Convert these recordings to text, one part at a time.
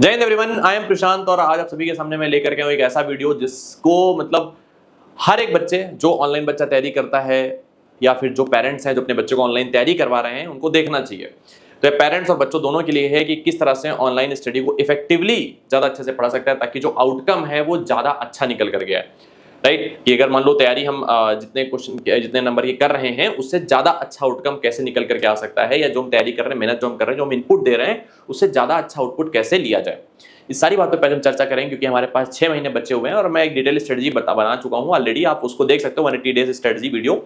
जय Hind everyone, I am प्रशांत और आज आप सभी के सामने मैं लेकर के हूं एक ऐसा वीडियो जिसको मतलब हर एक बच्चे जो ऑनलाइन बच्चा तैयारी करता है या फिर जो पेरेंट्स हैं जो अपने बच्चों को ऑनलाइन तैयारी करवा रहे हैं उनको देखना चाहिए। तो ये पेरेंट्स और बच्चों दोनों के लिए है कि किस तरह से ऑनलाइन स्टडी को इफेक्टिवली ज़्यादा अच्छे से पढ़ा सकता है ताकि जो आउटकम है वो ज़्यादा अच्छा निकल कर गया है। राइट कि अगर मान लो तैयारी हम जितने क्वेश्चन जितने नंबर की कर रहे हैं उससे ज़्यादा अच्छा आउटकम कैसे निकल करके आ सकता है, या जो हम तैयारी कर रहे हैं, मेहनत जो हम कर रहे हैं, जो हम इनपुट दे रहे हैं उससे ज़्यादा अच्छा आउटपुट कैसे लिया जाए। इस सारी बातों पर हम चर्चा करेंगे क्योंकि हमारे पास 6 महीने बचे हुए हैं और मैं एक डिटेल स्ट्रेटजी बना चुका हूँ ऑलरेडी। आप उसको देख सकते हो 180 डेज स्ट्रेटजी वीडियो।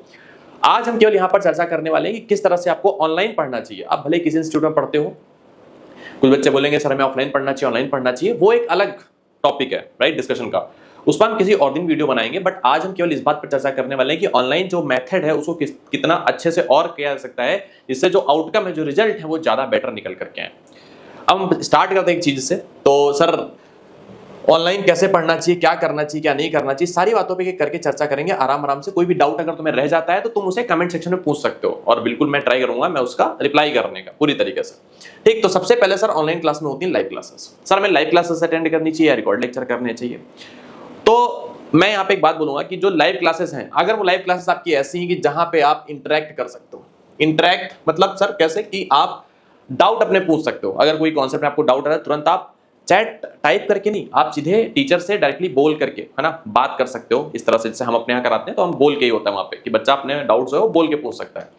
आज हम केवल यहाँ पर चर्चा करने वाले हैं कि किस तरह से आपको ऑनलाइन पढ़ना चाहिए। आप भले किसी इंस्टीट्यूट में पढ़ते हो, कुछ बच्चे बोलेंगे सर हमें ऑफलाइन पढ़ना चाहिए ऑनलाइन पढ़ना चाहिए, वो एक अलग टॉपिक है राइट डिस्कशन का, उस पर हम किसी और दिन वीडियो बनाएंगे। बट आज हम केवल इस बात पर चर्चा करने वाले हैं कि ऑनलाइन जो मेथड है उसको कितना अच्छे से और किया जा सकता है जिससे जो आउटकम है, जो रिजल्ट है वो ज्यादा बेटर निकल करके आए। अब हम स्टार्ट करते हैं एक चीज से। तो सर ऑनलाइन कैसे पढ़ना चाहिए, क्या करना चाहिए, क्या नहीं करना चाहिए, सारी बातों पे करके चर्चा करेंगे आराम आराम से। कोई भी डाउट अगर तुम्हें रह जाता है तो तुम उसे कमेंट सेक्शन में पूछ सकते हो और बिल्कुल मैं ट्राई करूंगा मैं उसका रिप्लाई करने का पूरी तरीके से। ठीक, तो सबसे पहले सर ऑनलाइन क्लास में होती है लाइव क्लासेस। सर हमें लाइव क्लासेस अटेंड करनी चाहिए या रिकॉर्ड लेक्चर करने चाहिए? तो मैं यहाँ पे एक बात बोलूंगा कि जो लाइव क्लासेस हैं, अगर वो लाइव क्लासेस आपकी ऐसी हैं कि जहां पे आप इंटरेक्ट कर सकते हो। इंटरेक्ट मतलब सर कैसे कि आप डाउट अपने पूछ सकते हो। अगर कोई कॉन्सेप्ट में आपको डाउट आ रहा है तुरंत आप चैट टाइप करके नहीं, आप सीधे टीचर से डायरेक्टली बोल करके है ना बात कर सकते हो। इस तरह से जैसे हम अपने यहाँ कराते हैं तो हम बोल के ही होता है वहां पे कि बच्चा अपने डाउट्स जो है वो बोल के पूछ सकता है।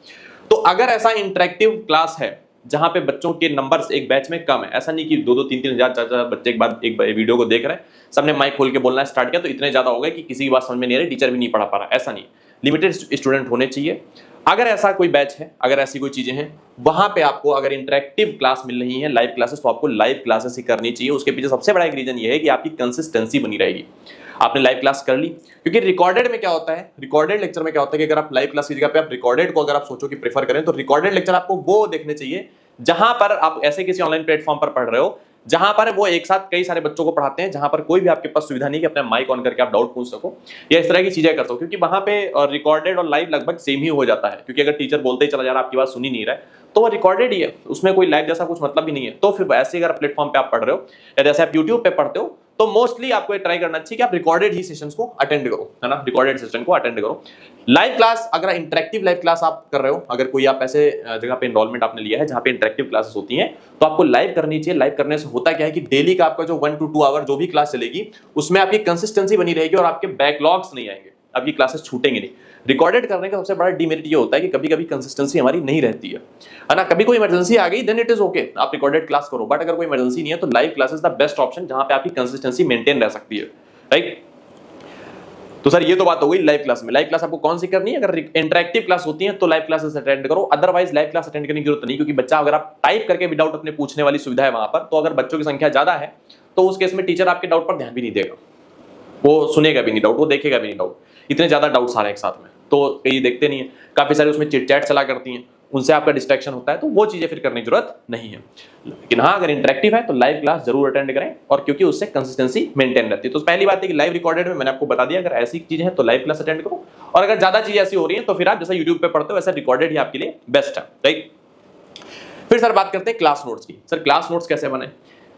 तो अगर ऐसा इंटरेक्टिव क्लास है जहां पे बच्चों के नंबर्स एक बैच में कम है, ऐसा नहीं कि 2-2 3-3 हजार 4-4 बच्चे एक वीडियो को देख रहे हैं, सबने माइक खोल के बोलना स्टार्ट किया तो इतने ज्यादा हो गए कि किसी की बात समझ में नहीं आ रही, टीचर भी नहीं पढ़ा पा रहा, ऐसा नहीं। लिमिटेड स्टूडेंट होने चाहिए। अगर ऐसा कोई बैच है, अगर ऐसी कोई चीजें हैं, वहां पे आपको अगर इंटरेक्टिव क्लास मिल रही है लाइव क्लासेस, तो आपको लाइव क्लासेस ही करनी चाहिए। उसके पीछे सबसे बड़ा एक रीजन ये है कि आपकी कंसिस्टेंसी बनी रहेगी। आपने लाइव क्लास कर ली, क्योंकि रिकॉर्डेड में क्या होता है, रिकॉर्डेड लेक्चर में क्या होता है कि अगर आप लाइव क्लास की जगह पे आप रिकॉर्डेड को अगर आप सोचो कि प्रेफर करें तो रिकॉर्डेड लेक्चर आपको वो देखने चाहिए जहां पर आप ऐसे किसी ऑनलाइन प्लेटफॉर्म पर पढ़ रहे हो जहां पर वो एक साथ कई सारे बच्चों को पढ़ाते हैं, जहां पर कोई भी आपके पास सुविधा नहीं कि अपने माइक ऑन करके आप डाउट पूछ सको या इस तरह की चीजें कर सको, क्योंकि वहां पे रिकॉर्डेड और लाइव लगभग सेम ही हो जाता है। क्योंकि अगर टीचर बोलते ही चला जा रहा है आपकी बात सुनी नहीं रहा है तो वो रिकॉर्डेड ही है, उसमें कोई लाइव जैसा कुछ मतलब ही नहीं है। तो फिर ऐसे अगर प्लेटफॉर्म पे आप पढ़ रहे हो या जैसे आप यूट्यूब पे पढ़ते हो तो मोस्टली आपको ये ट्राई करना चाहिए कि आप रिकॉर्डेड ही सेशंस को अटेंड करो, है ना, रिकॉर्डेड सेशन को अटेंड करो। लाइव क्लास अगर इंटरेक्टिव लाइव क्लास आप कर रहे हो, अगर कोई आप ऐसे जगह पे एनरोलमेंट आपने लिया है जहां पे इंटरेक्टिव क्लासेस होती हैं तो आपको लाइव करनी चाहिए। लाइव करने से होता क्या है कि डेली का आपका जो 1 to 2 आवर जो भी क्लास चलेगी उसमें आपकी कंसिस्टेंसी बनी रहेगी और आपके बैकलॉग्स नहीं आएंगे, आपकी क्लासेस छूटेंगे नहीं। रिकॉर्डेड करने का सबसे बड़ा डिमेरिट ये होता है कि कभी कभी कंसिस्टेंसी हमारी नहीं रहती है ना, कभी कोई इमरजेंसी आ गई देन इट इज ओके, आप रिकॉर्डेड क्लास करो। बट अगर कोई इमरजेंसी नहीं है तो live class is the best option जहां पे आपकी कंसिस्टेंसी मेंटेन रह सकती है, राइट। तो सर ये तो बात हो गई लाइव क्लास में। लाइव क्लास आपको कौन सी करनी है? अगर इंटरेक्टिव क्लास होती है तो लाइव क्लासेस अटेंड करो, अदरवाइज लाइव क्लास अटेंड करने की जरूरत नहीं, क्योंकि बच्चा अगर आप टाइप करके विदाउट अपने पूछने वाली सुविधा है वहां पर, तो अगर बच्चों की संख्या ज्यादा है तो उस केस में टीचर आपके डाउट पर ध्यान भी नहीं देगा, वो सुनेगा भी नहीं डाउट, वो देखेगा भी नहीं डाउट। इतने ज्यादा डाउट्स आ रहे हैं एक साथ में तो कई देखते नहीं है, काफी सारे उसमें चिट चैट चला करती हैं, उनसे आपका डिस्ट्रैक्शन होता है, तो वो चीजें फिर करने की जरूरत नहीं है। लेकिन हाँ अगर इंटरेक्टिव है तो लाइव क्लास जरूर अटेंड करें, और क्योंकि उससे कंसिस्टेंसी मेंटेन रहती है। तो पहली बात है कि लाइव रिकॉर्डेड में मैंने आपको बता दिया, अगर ऐसी चीजें हैं तो लाइव क्लास अटेंड करो, और अगर ज्यादा चीजें ऐसी हो रही हैं तो फिर आप जैसा यूट्यूब पे पढ़ते हो वैसा रिकॉर्डेड ही आपके लिए बेस्ट है, राइट। फिर सर बात करते हैं क्लास नोट्स की। सर क्लास नोट्स कैसे बने?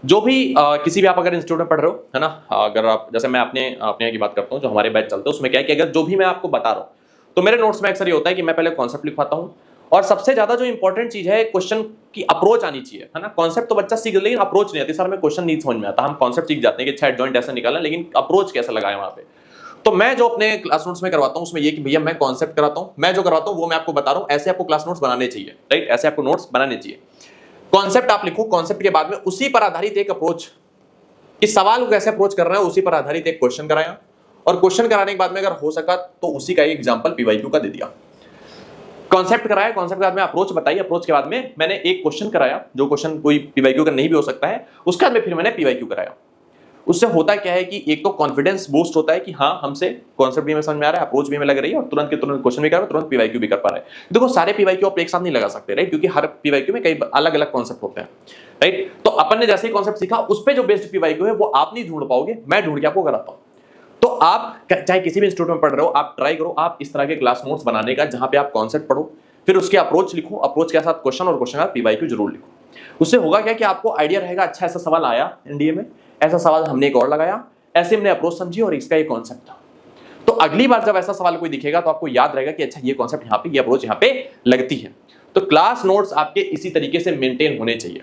जो भी किसी भी आप अगर इंस्टीट्यूट में पढ़ रहे हो, है ना, अगर आप जैसे मैं अपने यहाँ की बात करता हूँ, जो हमारे बैच चलते हैं उसमें क्या है कि अगर जो भी मैं आपको बता रहा हूँ तो मेरे नोट्स में अक्सर ये होता है कि मैं पहले कॉन्सेप्ट लिखवाता हूँ, और सबसे ज्यादा जो इंपॉर्टेंट चीज है क्वेश्चन की अप्रोच आनी चाहिए, है ना। कॉन्सेप्ट तो बच्चा सीख ले लेकिन अप्रोच नहीं आती। सर हमें क्वेश्चन नहीं समझ में आता, हम कॉन्सेप्ट सीख जाते हैं कि अच्छा जॉइंट ऐसा निकालना, लेकिन अप्रोच कैसा लगाए वहां पे। तो मैं जो अपने क्लास नोट्स में करवाता हूँ उसमें ये कि भैया मैं कॉन्सेप्ट कराता हूँ, मैं जो करवाता हूँ वो मैं आपको बता रहा हूँ, ऐसे आपको क्लास नोट्स बनाने चाहिए, राइट, ऐसे आपको नोट्स बनाने चाहिए। कॉन्सेप्ट आप लिखो, कॉन्सेप्ट के बाद में उसी पर आधारित एक अप्रोच, इस सवाल को कैसे अप्रोच कर रहे हैं उसी पर आधारित एक क्वेश्चन कराया, और क्वेश्चन कराने के बाद में अगर हो सका तो उसी का एक एग्जांपल पीवाईक्यू का दे दिया। कॉन्सेप्ट कराया, कॉन्सेप्ट के बाद में अप्रोच बताई, अप्रोच के बाद में मैंने एक क्वेश्चन कराया, जो क्वेश्चन कोई पीवाईक्यू का नहीं भी हो सकता है, उसके बाद में फिर मैंने पीवाईक्यू कराया। उससे होता क्या है कि एक तो कॉन्फिडेंस बूस्ट होता है कि हाँ हमसे कॉन्सेप्ट भी हमें समझ में आ रहा है, अप्रोच भी हमें लग रही है, और तुरंत के तुरंत क्वेश्चन भी कर रहा है, तुरंत पीवाईक्यू भी कर पा रहे हैं। देखो सारे पीवाईक्यू आप एक साथ नहीं लगा सकते, राइट, क्योंकि हर पीवाईक्यू में कई अलग अलग कॉन्सेप्ट होते हैं, राइट। तो अपन ने जैसे ही कॉन्सेप्ट सीखा उस पर जो बेस्ड पीवाईक्यू है वो आप नहीं ढूंढ पाओगे, मैं ढूंढ के आपको कराता हूँ। तो आप चाहे किसी भी इंस्टीट्यूट में पढ़ रहे हो, आप ट्राई करो आप इस तरह के क्लास नोट्स बनाने का जहां पे आप कॉन्सेप्ट पढ़ो, फिर उसके अप्रोच लिखो, अप्रोच के साथ क्वेश्चन और क्वेश्चन का पीवाईक्यू जरूर लिखो। उससे होगा क्या कि आपको आइडिया रहेगा, अच्छा ऐसा सवाल आया एनडीए में, ऐसा सवाल हमने एक और लगाया, ऐसे हमने अप्रोच समझी और इसका ये कॉन्सेप्ट था। तो अगली बार जब ऐसा सवाल कोई दिखेगा तो आपको याद रहेगा कि अच्छा ये कॉन्सेप्ट यहाँ पे, ये अप्रोच यहाँ पे लगती है। तो क्लास नोट्स आपके इसी तरीके से मेंटेन होने चाहिए।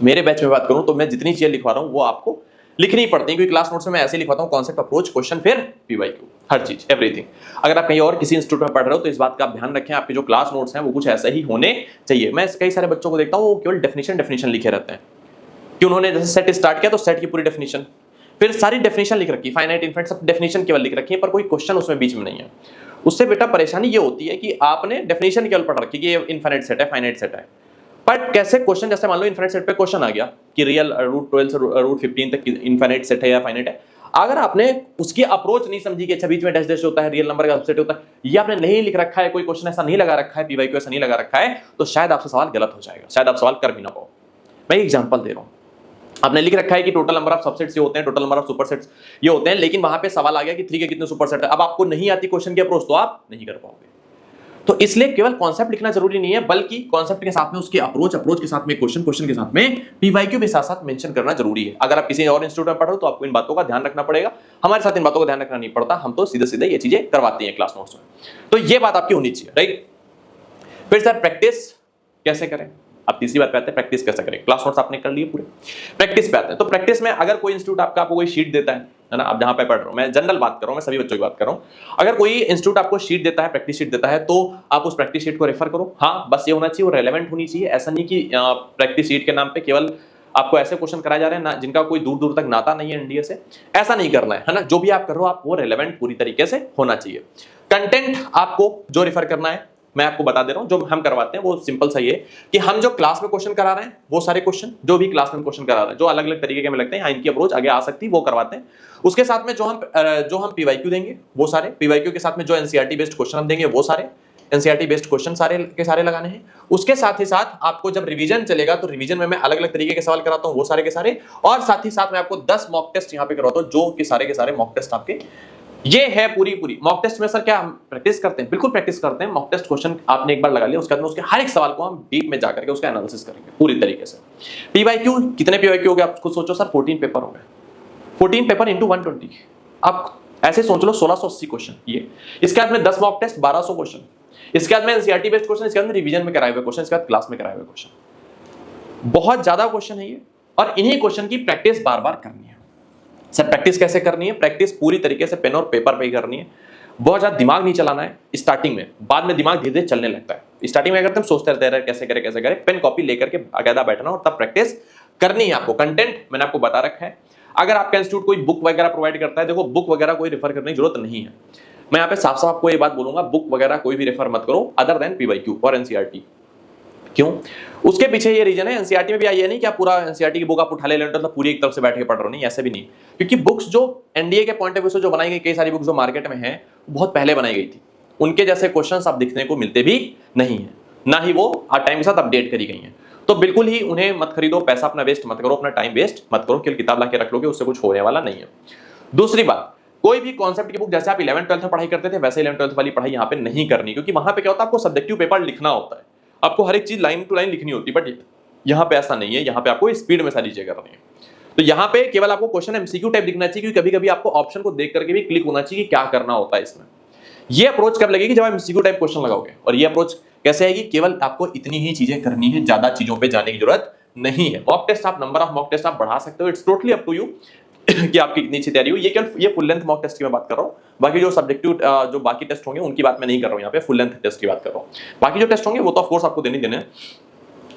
मेरे बैच में बात करूं तो मैं जितनी चीजें लिखवा रहा हूं वो आपको लिखनी पड़ती है, क्योंकि क्लास नोट्स में मैं ऐसे लिखवाता हूं, कॉन्सेप्ट, अप्रोच, क्वेश्चन, फिर पीवाईक्यू, हर चीज, एवरीथिंग। अगर आप कहीं और किसी इंस्टीट्यूट में पढ़ रहे हो तो इस बात का आप ध्यान रखें, आपके जो क्लास नोट्स हैं वो कुछ ऐसे ही होने चाहिए। मैं कई सारे बच्चों को देखता हूं वो केवल डेफिनेशन लिखे रहते हैं कि उन्होंने जैसे सेट स्टार्ट किया तो सेट की पूरी डेफिनेशन, फिर सारी डेफिनेशन लिख रखी, फाइनाइट, इनफिनिट, सब डेफिनेशन केवल लिख रखी है, पर कोई क्वेश्चन उसमें बीच में नहीं है। उससे बेटा परेशानी ये होती है कि आपने डेफिनेशन केवल पढ़ रखी कि ये इनफिनिट सेट है, फाइनाइट सेट है, बट कैसे क्वेश्चन, जैसे मान लो इनफिनिट सेट पे क्वेश्चन आ गया कि रियल रूट 12 से रूट 15 तक इनफिनिट सेट है या फाइनाइट है, अगर आपने उसकी अप्रोच नहीं समझी कि अच्छा बीच में डैश डैश होता है, रियल नंबर का सबसेट होता है, ये आपने नहीं लिख रखा है, कोई क्वेश्चन ऐसा नहीं लगा रखा है, पीवाईक्यू ऐसा नहीं लगा रखा है, तो शायद आपसे सवाल गलत हो जाएगा, शायद आप सवाल कर भी ना पाओ। मैं एग्जांपल दे रहा हूं, आपने लिख रखा है कि टोटल नंबर ऑफ सबसेट्स ये होते हैं, टोटल नंबर ऑफ सुपरसेट्स ये होते हैं, लेकिन वहां पे सवाल आ गया कि 3 के कितने सुपरसेट है। अब आपको नहीं आती क्वेश्चन की अप्रोच तो आप नहीं कर पाओगे। तो इसलिए केवल कॉन्सेप्ट लिखना जरूरी नहीं है, बल्कि कॉन्सेप्ट के साथ में उसकी अप्रोच, अप्रोच के साथ में क्वेश्चन, क्वेश्चन के साथ में पीवाईक्यू भी साथ साथ मेंशन करना जरूरी है। अगर आप किसी और इंस्टीट्यूट में पढ़ रहे हो तो आपको इन बातों का ध्यान रखना पड़ेगा। हमारे साथ इन बातों का ध्यान रखना नहीं पड़ता, हम तो सीधे सीधे ये चीजें करवाती हैं क्लास नोट्स में। तो ये बात आपकी होनी चाहिए, राइट। फिर सर प्रैक्टिस कैसे करें, अब तीसरी बात पे आते हैं, प्रैक्टिस कैसे करें। क्लास नोट्स आपने कर लिए पूरे, प्रैक्टिस पे आते हैं। तो प्रैक्टिस में अगर कोई इंस्टीट्यूट आपको कोई शीट देता है ना, आप जहां पे पढ़ रहे हो, मैं जनरल बात कर रहा हूं, मैं सभी बच्चों की बात कर रहा हूं, अगर कोई इंस्टीट्यूट आपको शीट देता है, प्रैक्टिस शीट देता है, तो आप उस प्रैक्टिस शीट को रेफर करो। हाँ, बस ये होना चाहिए वो रेलेवेंट होनी चाहिए। ऐसा नहीं कि प्रैक्टिस शीट के नाम पे केवल आपको ऐसे क्वेश्चन कराए जा रहे हैं ना जिनका कोई दूर दूर तक नाता नहीं है एनडीए से, ऐसा नहीं करना है ना। जो भी आप कर रहे हो आप वो रेलेवेंट पूरी तरीके से होना चाहिए। कंटेंट आपको जो रेफर करना है मैं आपको बता दे रहा हूं, जो हम करवाते हैं वो सिंपल सा ये कि हम जो क्लास में क्वेश्चन करा रहे हैं वो सारे क्वेश्चन जो भी क्लास में क्वेश्चन करा रहे हैं, जो अलग अलग तरीके के में लगते हैं, इनकी अप्रोच आगे आ सकती है, वो करवाते हैं। उसके साथ में जो हम पीवाईक्यू देंगे वो सारे, पीवाईक्यू के साथ में जो एनसीईआरटी बेस्ड क्वेश्चन हम देंगे वो सारे, एनसीईआरटी बेस्ड क्वेश्चन सारे के सारे लगाने हैं। उसके साथ ही साथ आपको जब रिवीजन चलेगा तो रिवीजन में मैं अलग अलग तरीके के सवाल कराता हूं, वो सारे के सारे, और साथ ही साथ मैं आपको 10 मॉक टेस्ट यहां पे करवाता हूं, जो कि सारे के सारे मॉक टेस्ट आपके ये है पूरी। मॉक टेस्ट में सर क्या हम प्रैक्टिस करते हैं? बिल्कुल प्रैक्टिस करते हैं। मॉक टेस्ट क्वेश्चन आपने एक बार लगा लिया, उसके बाद में उसके हर एक सवाल को हम डीप में जाकर के उसका एनालिसिस करेंगे पूरी तरीके से। पीवाईक्यू, कितने पीवाईक्यू हो गए आप खुद सोचो सर, 14 पेपर हो गए, 14 पेपर इंटू 120, आप ऐसे सोच लो 1680 क्वेश्चन ये। इसके बाद में 10 मॉक टेस्ट 1200 क्वेश्चन, इसके बाद में एनसीईआरटी बेस्ड क्वेश्चन, इसके बाद में रिवीजन में कराए हुए क्वेश्चन, इसके बाद क्लास में कराए हुए क्वेश्चन। बहुत ज्यादा क्वेश्चन है ये, और इन्हीं क्वेश्चन की प्रैक्टिस बार बार करनी है। सर प्रैक्टिस कैसे करनी है? प्रैक्टिस पूरी तरीके से पेन और पेपर पे ही करनी है। बहुत ज्यादा दिमाग नहीं चलाना है स्टार्टिंग में, बाद में दिमाग धीरे धीरे चलने लगता है। स्टार्टिंग में अगर तुम सोचते रहते हैं कैसे करे, पेन कॉपी लेकर के बाकायदा बैठना और तब प्रैक्टिस करनी है आपको। कंटेंट मैंने आपको बता रखा है। अगर आपका इंस्टीट्यूट कोई बुक वगैरह प्रोवाइड करता है, देखो बुक वगैरह कोई रेफर करने की जरूरत नहीं है। मैं यहाँ पे साफ साफ आपको ये बात बोलूंगा, बुक वगैरह कोई भी रेफर मत करो अदर देन पीवाईक्यू और एनसीईआरटी। क्यों? उसके पीछे ये रीजन है, एनसीईआरटी में भी आई है नहीं कि आप पूरा एनसीईआरटी की बुक आप उठा ले लेते हो तो पूरी एक तरफ से बैठ के पढ़ रहे हो, नहीं, ऐसे भी नहीं। क्योंकि बुक्स जो एनडीए के पॉइंट ऑफ व्यू से जो बनाई गई, कई सारी बुक्स जो मार्केट में है बहुत पहले बनाई गई थी, उनके जैसे क्वेश्चंस आप दिखने को मिलते भी नहीं है, ना ही वो टाइम के साथ अपडेट करी गई हैं। तो बिल्कुल ही उन्हें मत खरीदो, पैसा अपना वेस्ट मत करो, अपना टाइम वेस्ट मत करो, केवल किताब ला के रख लोगे, उससे कुछ होने वाला नहीं है। दूसरी बात, कोई भी कॉन्सेप्ट की बुक जैसे आप 11th 12th में पढ़ाई करते थे वैसे 11th 12th वाली पढ़ाई यहाँ पे नहीं करनी, क्योंकि वहां पे क्या होता है आपको सब्जेक्टिव पेपर लिखना होता है, आपको हर एक चीज लाइन टू लाइन लिखनी होती है, बट यहाँ पे ऐसा नहीं है, यहाँ पे आपको स्पीड में सारी चीजें करनी है। तो यहाँ पे केवल आपको क्वेश्चन एमसीक्यू टाइप दिखना चाहिए, क्योंकि कभी कभी आपको ऑप्शन को देख करके भी क्लिक होना चाहिए कि क्या करना होता है इसमें। ये अप्रोच कब लगेगी? जब आप एमसीक्यू टाइप क्वेश्चन लगाओगे। और ये अप्रोच कैसे आएगी? केवल आपको इतनी ही चीजें करनी है, ज्यादा चीजों पे जाने की जरूरत नहीं है। मॉक टेस्ट आप, नंबर ऑफ मॉक टेस्ट आप बढ़ा सकते हो, it's totally up to you कि आपकी कितनी अच्छी तैयारी हो। ये फुल लेंथ मॉक टेस्ट की मैं बात कर रहा हूँ, बाकी जो सब्जेक्टिव जो बाकी टेस्ट होंगे उनकी बात मैं नहीं कर रहा हूँ, यहाँ पे फुल लेंथ टेस्ट की बात कर रहा हूँ। बाकी जो टेस्ट होंगे वो तो ऑफ कोर्स आपको देने हैं,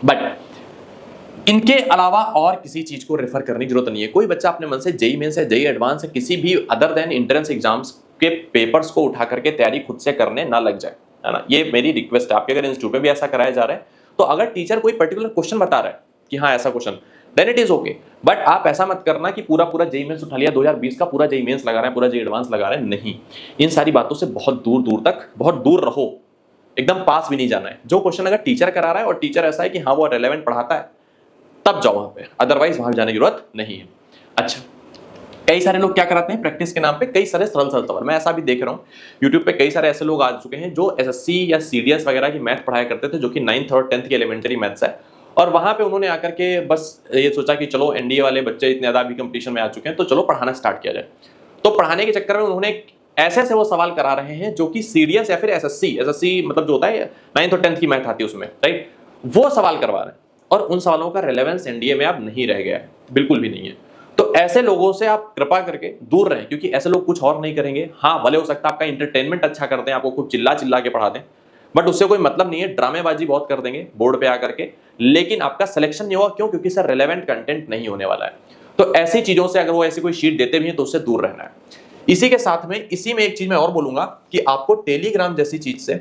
बट इनके अलावा और किसी चीज को रेफर करने की जरूरत नहीं है। कोई बच्चा अपने मन से जेईई मेंस है, जेईई एडवांस है, किसी भी अदर देन एंट्रेंस एग्जाम्स के पेपर्स को उठा करके तैयारी खुद से करने ना लग जाए, है ना। ये मेरी रिक्वेस्ट है। आपके अगर इंस्टीट्यूट में भी ऐसा कराया जा रहा है तो अगर टीचर कोई पर्टिकुलर क्वेश्चन बता रहा है कि हाँ ऐसा question, then it is okay, but आप ऐसा मत करना कि पूरा जेईई मेंस उठा लिया, 2020 का पूरा जेईई मेंस लगा रहे हैं, पूरा जेईई एडवांस लगा रहे हैं। नहीं, इन सारी बातों से बहुत दूर रहो, एकदम पास भी नहीं जाना है। जो क्वेश्चन अगर टीचर करा रहा है और टीचर ऐसा है कि हाँ वो रेलेवेंट पढ़ाता है, तब जाओ वहां पे, अदरवाइज वहां जाने की जरूरत नहीं है। अच्छा, कई सारे लोग क्या कराते हैं प्रैक्टिस के नाम पे कई सारे सरल सवाल। मैं ऐसा भी देख रहा हूँ यूट्यूब पे, कई सारे ऐसे लोग आ चुके हैं जो एसएससी या सीडीएस वगैरह की मैथ पढ़ाया करते थे, जो कि 9th और 10th की एलिमेंट्री मैथ्स है, और वहां पे उन्होंने आकर के बस ये सोचा कि चलो एनडीए वाले बच्चे इतने ज्यादा अभी कंपटीशन में आ चुके हैं तो चलो पढ़ाना स्टार्ट किया जाए। तो पढ़ाने के चक्कर में उन्होंने ऐसे ऐसे वो सवाल करा रहे हैं जो कि सीडीएस या फिर एसएससी मतलब जो होता है 9th और 10th की मैथ आती है उसमें, राइट, वो सवाल करवा रहे हैं और उन सवालों का रेलेवेंस एनडीए में अब नहीं रह गया है, बिल्कुल भी नहीं है। तो ऐसे लोगों से आप कृपा करके दूर रहें, क्योंकि ऐसे लोग कुछ और नहीं करेंगे। हाँ, भले हो सकता है आपका इंटरटेनमेंट अच्छा करते हैं, आपको खूब चिल्ला चिल्ला के पढ़ा दें, बट उससे कोई मतलब नहीं है, ड्रामेबाजी बहुत कर देंगे बोर्ड पे आकर के, लेकिन आपका सिलेक्शन नहीं होगा। क्यों? क्योंकि सर रेलेवेंट कंटेंट नहीं होने वाला है। तो ऐसी चीजों से अगर वो ऐसी कोई शीट देते भी हैं तो उससे दूर रहना है। इसी के साथ में इसी में एक चीज मैं और बोलूंगा कि आपको टेलीग्राम जैसी चीज से,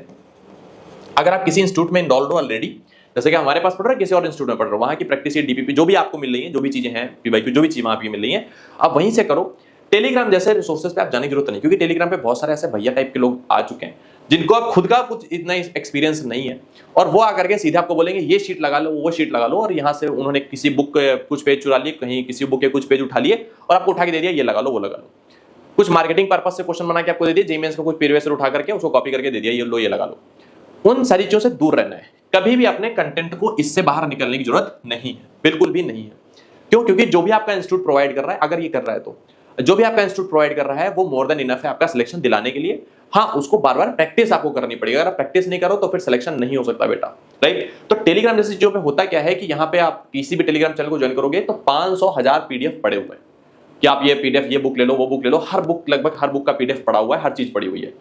अगर आप किसी इंस्टीट्यूट में इनरोल्ड हो ऑलरेडी, जैसे कि हमारे पास पढ़ रहे हैं, किसी और इंस्टीट्यूट में पढ़ रहे हो, वहां की प्रैक्टिस डीपीपी जो भी आपको मिल रही है, जो भी चीजें हैं पीवाईक्यू जो भी चीजें आपकी मिल रही हैं, आप वहीं से करो। टेलीग्राम जैसे रिसोर्सेज पे आप जाने की जरूरत नहीं, क्योंकि टेलीग्राम पे बहुत सारे ऐसे भैया टाइप के लोग आ चुके हैं जिनको आप खुद का कुछ इतना एक्सपीरियंस नहीं है, और वो आकर के सीधे आपको बोलेंगे ये शीट लगा लो, वो शीट लगा लो, और यहाँ से उन्होंने किसी बुक के कुछ पेज चुरा लिए, कहीं किसी बुक के कुछ पेज उठा लिए और आपको उठा के दे दिया, ये लगा लो, वो लगा लो। कुछ मार्केटिंग पर्पस से क्वेश्चन बना के आपको दे दिया, जेईई का कुछ प्रीवियस उठा करके उसको कॉपी करके दे दिया, ये लो, ये लगा लो। उन सारी चीजों से दूर रहना है। कभी भी अपने कंटेंट को इससे बाहर निकलने की जरूरत नहीं है, बिल्कुल भी नहीं है। क्यों? क्योंकि जो भी आपका इंस्टीट्यूट प्रोवाइड कर रहा है, अगर ये कर रहा है तो जो भी आपका इंस्टीट्यूट प्रोवाइड कर रहा है वो मोर देन इनफ है आपका सिलेक्शन दिलाने के लिए। हाँ, उसको बार बार प्रैक्टिस आपको करनी पड़ेगी। अगर आप प्रैक्टिस नहीं करो तो फिर सिलेक्शन नहीं हो सकता बेटा, राइट। तो टेलीग्राम जैसी चीजों पे होता क्या है कि यहाँ पे आप किसी भी टेलीग्राम चैनल को ज्वाइन करोगे तो 500,000 पीडीएफ पड़े हुए हैं कि आप ये पीडीएफ, ये बुक ले लो, वो बुक ले लो, हर बुक, लगभग हर बुक का पीडीएफ पड़ा हुआ है, हर चीज पड़ी हुई है।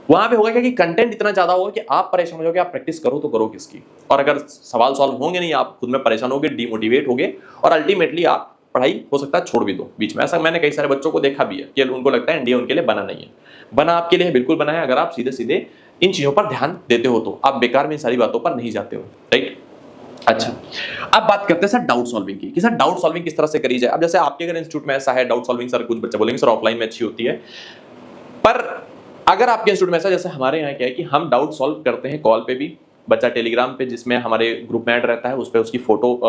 वहां पे होगा क्या कि कंटेंट इतना ज्यादा होगा कि आप परेशान हो जाओगे, आप प्रैक्टिस करो तो करो किसकी, और अगर सवाल सॉल्व होंगे नहीं, आप खुद में परेशान होगे, डिमोटिवेट होगे, और अल्टीमेटली आप पढ़ाई हो सकता है छोड़ भी दो बीच में। ऐसा मैंने कई सारे बच्चों को देखा भी है कि उनको लगता है एनडीए उनके लिए बना नहीं है। बना आपके लिए बिल्कुल बना है, अगर आप सीधे सीधे इन चीजों पर ध्यान देते हो तो। आप बेकार में इन सारी बातों पर नहीं जाते हो, राइट। अच्छा, अब बात करते हैं सर डाउट सॉल्विंग की, कि सर डाउट सॉल्विंग किस तरह से करी जाए। अब जैसे आपके अगर इंस्टीट्यूट में ऐसा है डाउट सॉल्विंग, सर कुछ बच्चे बोलेंगे सर ऑफलाइन में अच्छी होती है, पर अगर आपके इंस्टीट्यूट में ऐसा, जैसे हमारे यहाँ क्या है कि हम डाउट सॉल्व करते हैं कॉल पे भी। बच्चा टेलीग्राम पे जिसमें हमारे ग्रुप में ऐड रहता है, उस पर उसकी फोटो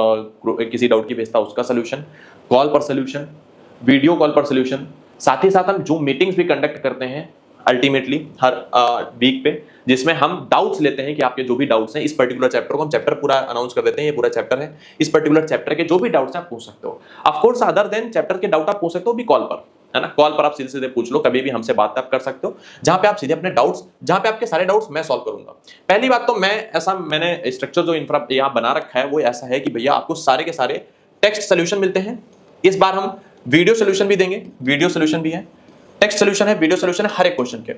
किसी डाउट की भेजता है, उसका सोल्यूशन, कॉल पर सोल्यूशन, वीडियो कॉल पर सोल्यूशन। साथ ही साथ हम जूम मीटिंग्स भी कंडक्ट करते हैं अल्टीमेटली हर वीक पे, जिसमें हम डाउट्स लेते हैं कि आपके जो भी डाउट्स हैं इस पर्टिकुलर चैप्टर को, हम चैप्टर पूरा अनाउंस कर देते हैं, ये पूरा चैप्टर है, इस पर्टिकुलर चैप्टर के जो भी डाउट्स हैं आप पूछ सकते हो। Of course other than chapter के डाउट आप पूछ सकते हो भी कॉल पर, है ना। कॉल पर आप सीधे सीधे पूछ लो, कभी भी हमसे बात आप कर सकते हो, जहां पे आप सीधे अपने डाउट्स, जहां पे आपके सारे डाउट्स मैं सॉल्व करूंगा। पहली बात तो मैंने स्ट्रक्चर जो इंफ्रा यहाँ बना रखा है वो ऐसा है कि भैया आपको सारे के सारे टेक्स्ट सोल्यूशन मिलते हैं। इस बार हम वीडियो सोल्यूशन भी देंगे, वीडियो सोल्यूशन भी है, टेक्स्ट सोल्यूशन है, वीडियो सोल्यूशन है, हर एक क्वेश्चन के।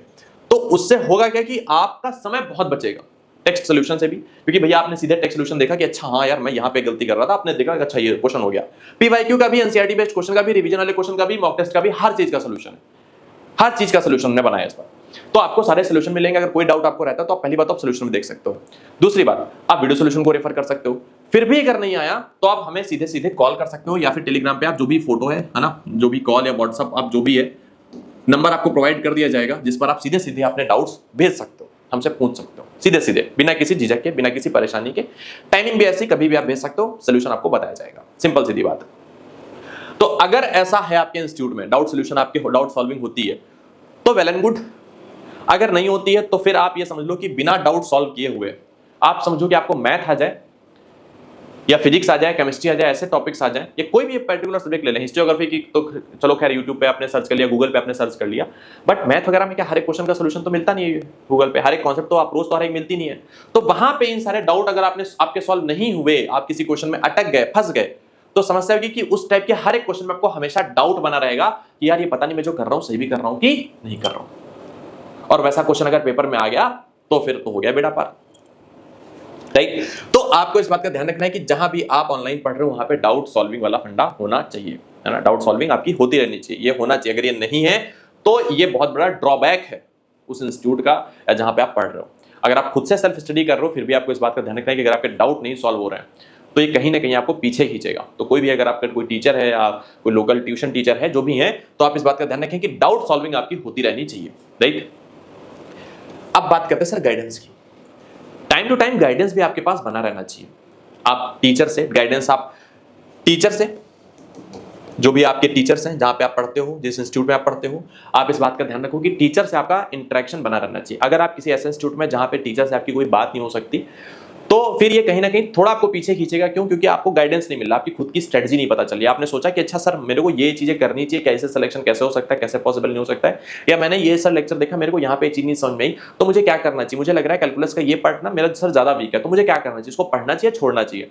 तो उससे होगा क्या कि आपका समय बहुत बचेगा टेक्स्ट सोल्यूशन से भी, क्योंकि भैया आपने सीधे टेक्स्ट सोल्यूशन देखा कि अच्छा हाँ यार मैं यहाँ पे गलती कर रहा था, आपने देखा कि अच्छा ये क्वेश्चन हो गया। पीवाईक्यू का भी, एनसीईआरटी बेस्ड क्वेश्चन का भी, रिवीजन वाले क्वेश्चन का भी, मॉक टेस्ट का भी, हर चीज का सोल्यूशन है, हर चीज का सोल्यूशन हमने बनाया इस बार। तो आपको सारे सोल्यूशन मिलेंगे। अगर कोई डाउट आपको रहता है तो आप पहली बात तो आप सोल्यूशन में देख सकते हो। दूसरी बात, आप वीडियो सोल्यूशन को रेफर कर सकते हो। फिर भी अगर नहीं आया तो आप हमें सीधे सीधे कॉल कर सकते हो, या फिर टेलीग्राम पे आप जो भी फोटो है ना, जो भी कॉल या व्हाट्सअप आप जो भी है, नंबर आपको प्रोवाइड कर दिया जाएगा जिस पर आप सीधे सीधे अपने डाउट्स भेज सकते हो, हमसे पूछ सकते हो सीधे सीधे, बिना किसी झिझक के, बिना किसी परेशानी के। टाइमिंग भी ऐसी, कभी भी आप भेज सकते हो, सोल्यूशन आपको बताया जाएगा। सिंपल सीधी बात है। तो अगर ऐसा है आपके इंस्टीट्यूट में डाउट सोल्यूशन, आपकी डाउट सॉल्विंग होती है तो वेल एंड गुड। अगर नहीं होती है तो फिर आप ये समझ लो कि बिना डाउट सॉल्व किए हुए आप समझो कि आपको मैथ आ जाए या फिजिक्स आ जाए, केमिस्ट्री आ जाए, ऐसे टॉपिक्स आ जाए, या कोई भी पर्टिकुलर सब्जेक्ट ले लें, हिस्टोग्राफी की तो चलो खैर यूट्यूब पे आपने सर्च कर लिया, गूगल पे आपने सर्च कर लिया, बट मैथ वगैरह में क्या हर एक क्वेश्चन का सोल्यूशन तो मिलता नहीं है गूगल पे, हर एक कॉन्सेप्ट तो अप्रोच तो हर एक मिलती नहीं है। तो वहां पे इन सारे डाउट अगर आपके सॉल्व नहीं हुए, आप किसी क्वेश्चन में अटक गए, फंस गए, तो समस्या होगी कि उस टाइप के हर एक क्वेश्चन में आपको हमेशा डाउट बना रहेगा कि यार ये पता नहीं मैं जो कर रहा हूं सही भी कर रहा हूं कि नहीं कर रहा हूं। और वैसा क्वेश्चन अगर पेपर में आ गया तो फिर तो हो गया बेड़ा पार, राइट। तो आपको इस बात का ध्यान रखना है कि जहां भी आप ऑनलाइन पढ़ रहे हो वहां पे डाउट सॉल्विंग वाला फंडा होना चाहिए, है ना। डाउट सॉल्विंग आपकी होती रहनी चाहिए, ये होना चाहिए। अगर ये नहीं है तो ये बहुत बड़ा ड्रॉबैक है उस इंस्टीट्यूट का या जहां पे आप पढ़ रहे हो। अगर आप खुद से सेल्फ स्टडी कर रहे हो फिर भी आपको इस बात का ध्यान रखना है कि अगर आपके डाउट नहीं सॉल्व हो रहे हैं तो ये कहीं ना कहीं आपको पीछे खींचेगा। तो कोई भी अगर आपका कोई टीचर है या कोई लोकल ट्यूशन टीचर है, जो भी है, तो आप इस बात का ध्यान रखें कि डाउट सॉल्विंग आपकी होती रहनी चाहिए, राइट। अब बात करते हैं सर गाइडेंस की। टाइम टू टाइम गाइडेंस भी आपके पास बना रहना चाहिए। आप टीचर से गाइडेंस, आप टीचर से, जो भी आपके टीचर्स हैं जहां पे आप पढ़ते हो, जिस इंस्टीट्यूट में आप पढ़ते हो, आप इस बात का ध्यान रखो कि टीचर से आपका इंटरेक्शन बना रहना चाहिए। अगर आप किसी ऐसे इंस्टीट्यूट में जहां पे टीचर से आपकी कोई बात नहीं हो सकती तो फिर ये कहीं ना कहीं थोड़ा आपको पीछे खींचेगा। क्यों? क्योंकि आपको गाइडेंस नहीं मिल रहा, आपकी खुद की स्ट्रेटजी नहीं पता चली। आपने सोचा कि अच्छा सर मेरे को ये चीजें करनी चाहिए, कैसे सिलेक्शन कैसे हो सकता है, कैसे पॉसिबल नहीं हो सकता है, या मैंने ये सर लेक्चर देखा मेरे को यहाँ पे चीज नहीं समझ में आई, तो मुझे क्या करना चाहिए, मुझे लग रहा है कैलकुलस का ये पार्ट ना मेरा सर ज्यादा वीक है, तो मुझे क्या करना चाहिए, इसको पढ़ना चाहिए छोड़ना चाहिए।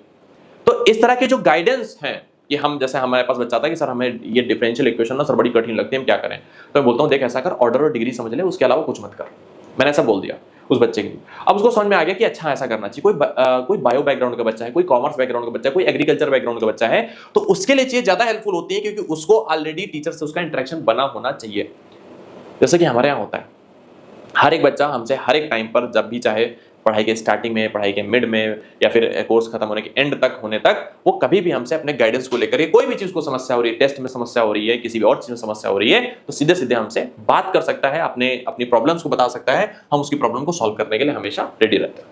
तो इस तरह के जो गाइडेंस है कि हम, जैसे हमारे पास बच्चा था कि सर हमें ये डिफरेंशियल इक्वेशन ना सर बड़ी कठिन लगती है, हम क्या करें, तो मैं बोलता हूँ देख ऐसा कर, ऑर्डर और डिग्री समझ ले, उसके अलावा कुछ मत कर। मैंने ऐसा बोल दिया उस बच्चे के लिए। अब उसको समझ में आ गया कि अच्छा ऐसा करना चाहिए। कोई बायो बैकग्राउंड का बच्चा है, कोई कॉमर्स बैकग्राउंड का बच्चा है, कोई एग्रीकल्चर बैकग्राउंड का बच्चा है, तो उसके लिए चीज ज्यादा हेल्पफुल होती है क्योंकि उसको ऑलरेडी टीचर से उसका इंटरेक्शन बना होना चाहिए। जैसे कि हमारे यहाँ होता है, हर एक बच्चा हमसे हर एक टाइम पर जब भी चाहे, पढ़ाई के स्टार्टिंग में, पढ़ाई के मिड में, या फिर कोर्स खत्म होने के एंड तक होने तक, वो कभी भी हमसे अपने गाइडेंस को लेकर कोई भी चीज को समस्या हो रही है, टेस्ट में समस्या हो रही है, किसी भी और चीज में समस्या हो रही है, तो सीधे सीधे हमसे बात कर सकता है, अपनी प्रॉब्लम्स को बता सकता है। हम उसकी प्रॉब्लम को सॉल्व करने के लिए हमेशा रेडी रहते हैं।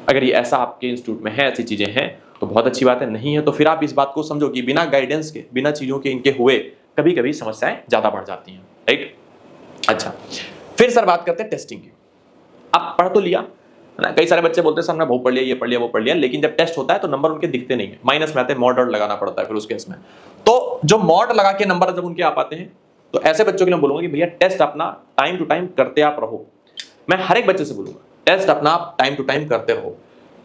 अगर ये ऐसा आपके इंस्टीट्यूट में है, ऐसी चीजें हैं, तो बहुत अच्छी बात है। नहीं है तो फिर आप इस बात को समझो कि बिना गाइडेंस के, बिना चीजों के इनके हुए कभी कभी समस्याएं ज्यादा बढ़ जाती हैं। राइट? अच्छा, फिर सर बात करते हैं टेस्टिंग की। आप पढ़ तो लिया है ना, कई सारे बच्चे बोलते हैं सर हमने बहुत पढ़ लिया, ये पढ़ लिया, वो पढ़ लिया, लेकिन जब टेस्ट होता है तो नंबर उनके दिखते नहीं है, माइनस में आते हैं, मॉड लगाना पड़ता है फिर उस केस में। तो जो मॉड लगा के नंबर जब उनके आ पाते हैं, तो ऐसे बच्चों के लिए बोलूंगा कि भैया टेस्ट अपना टाइम टू टाइम करते आप रहो। मैं हर एक बच्चे से बोलूंगा टेस्ट अपना टाइम टू टाइम करते रहो,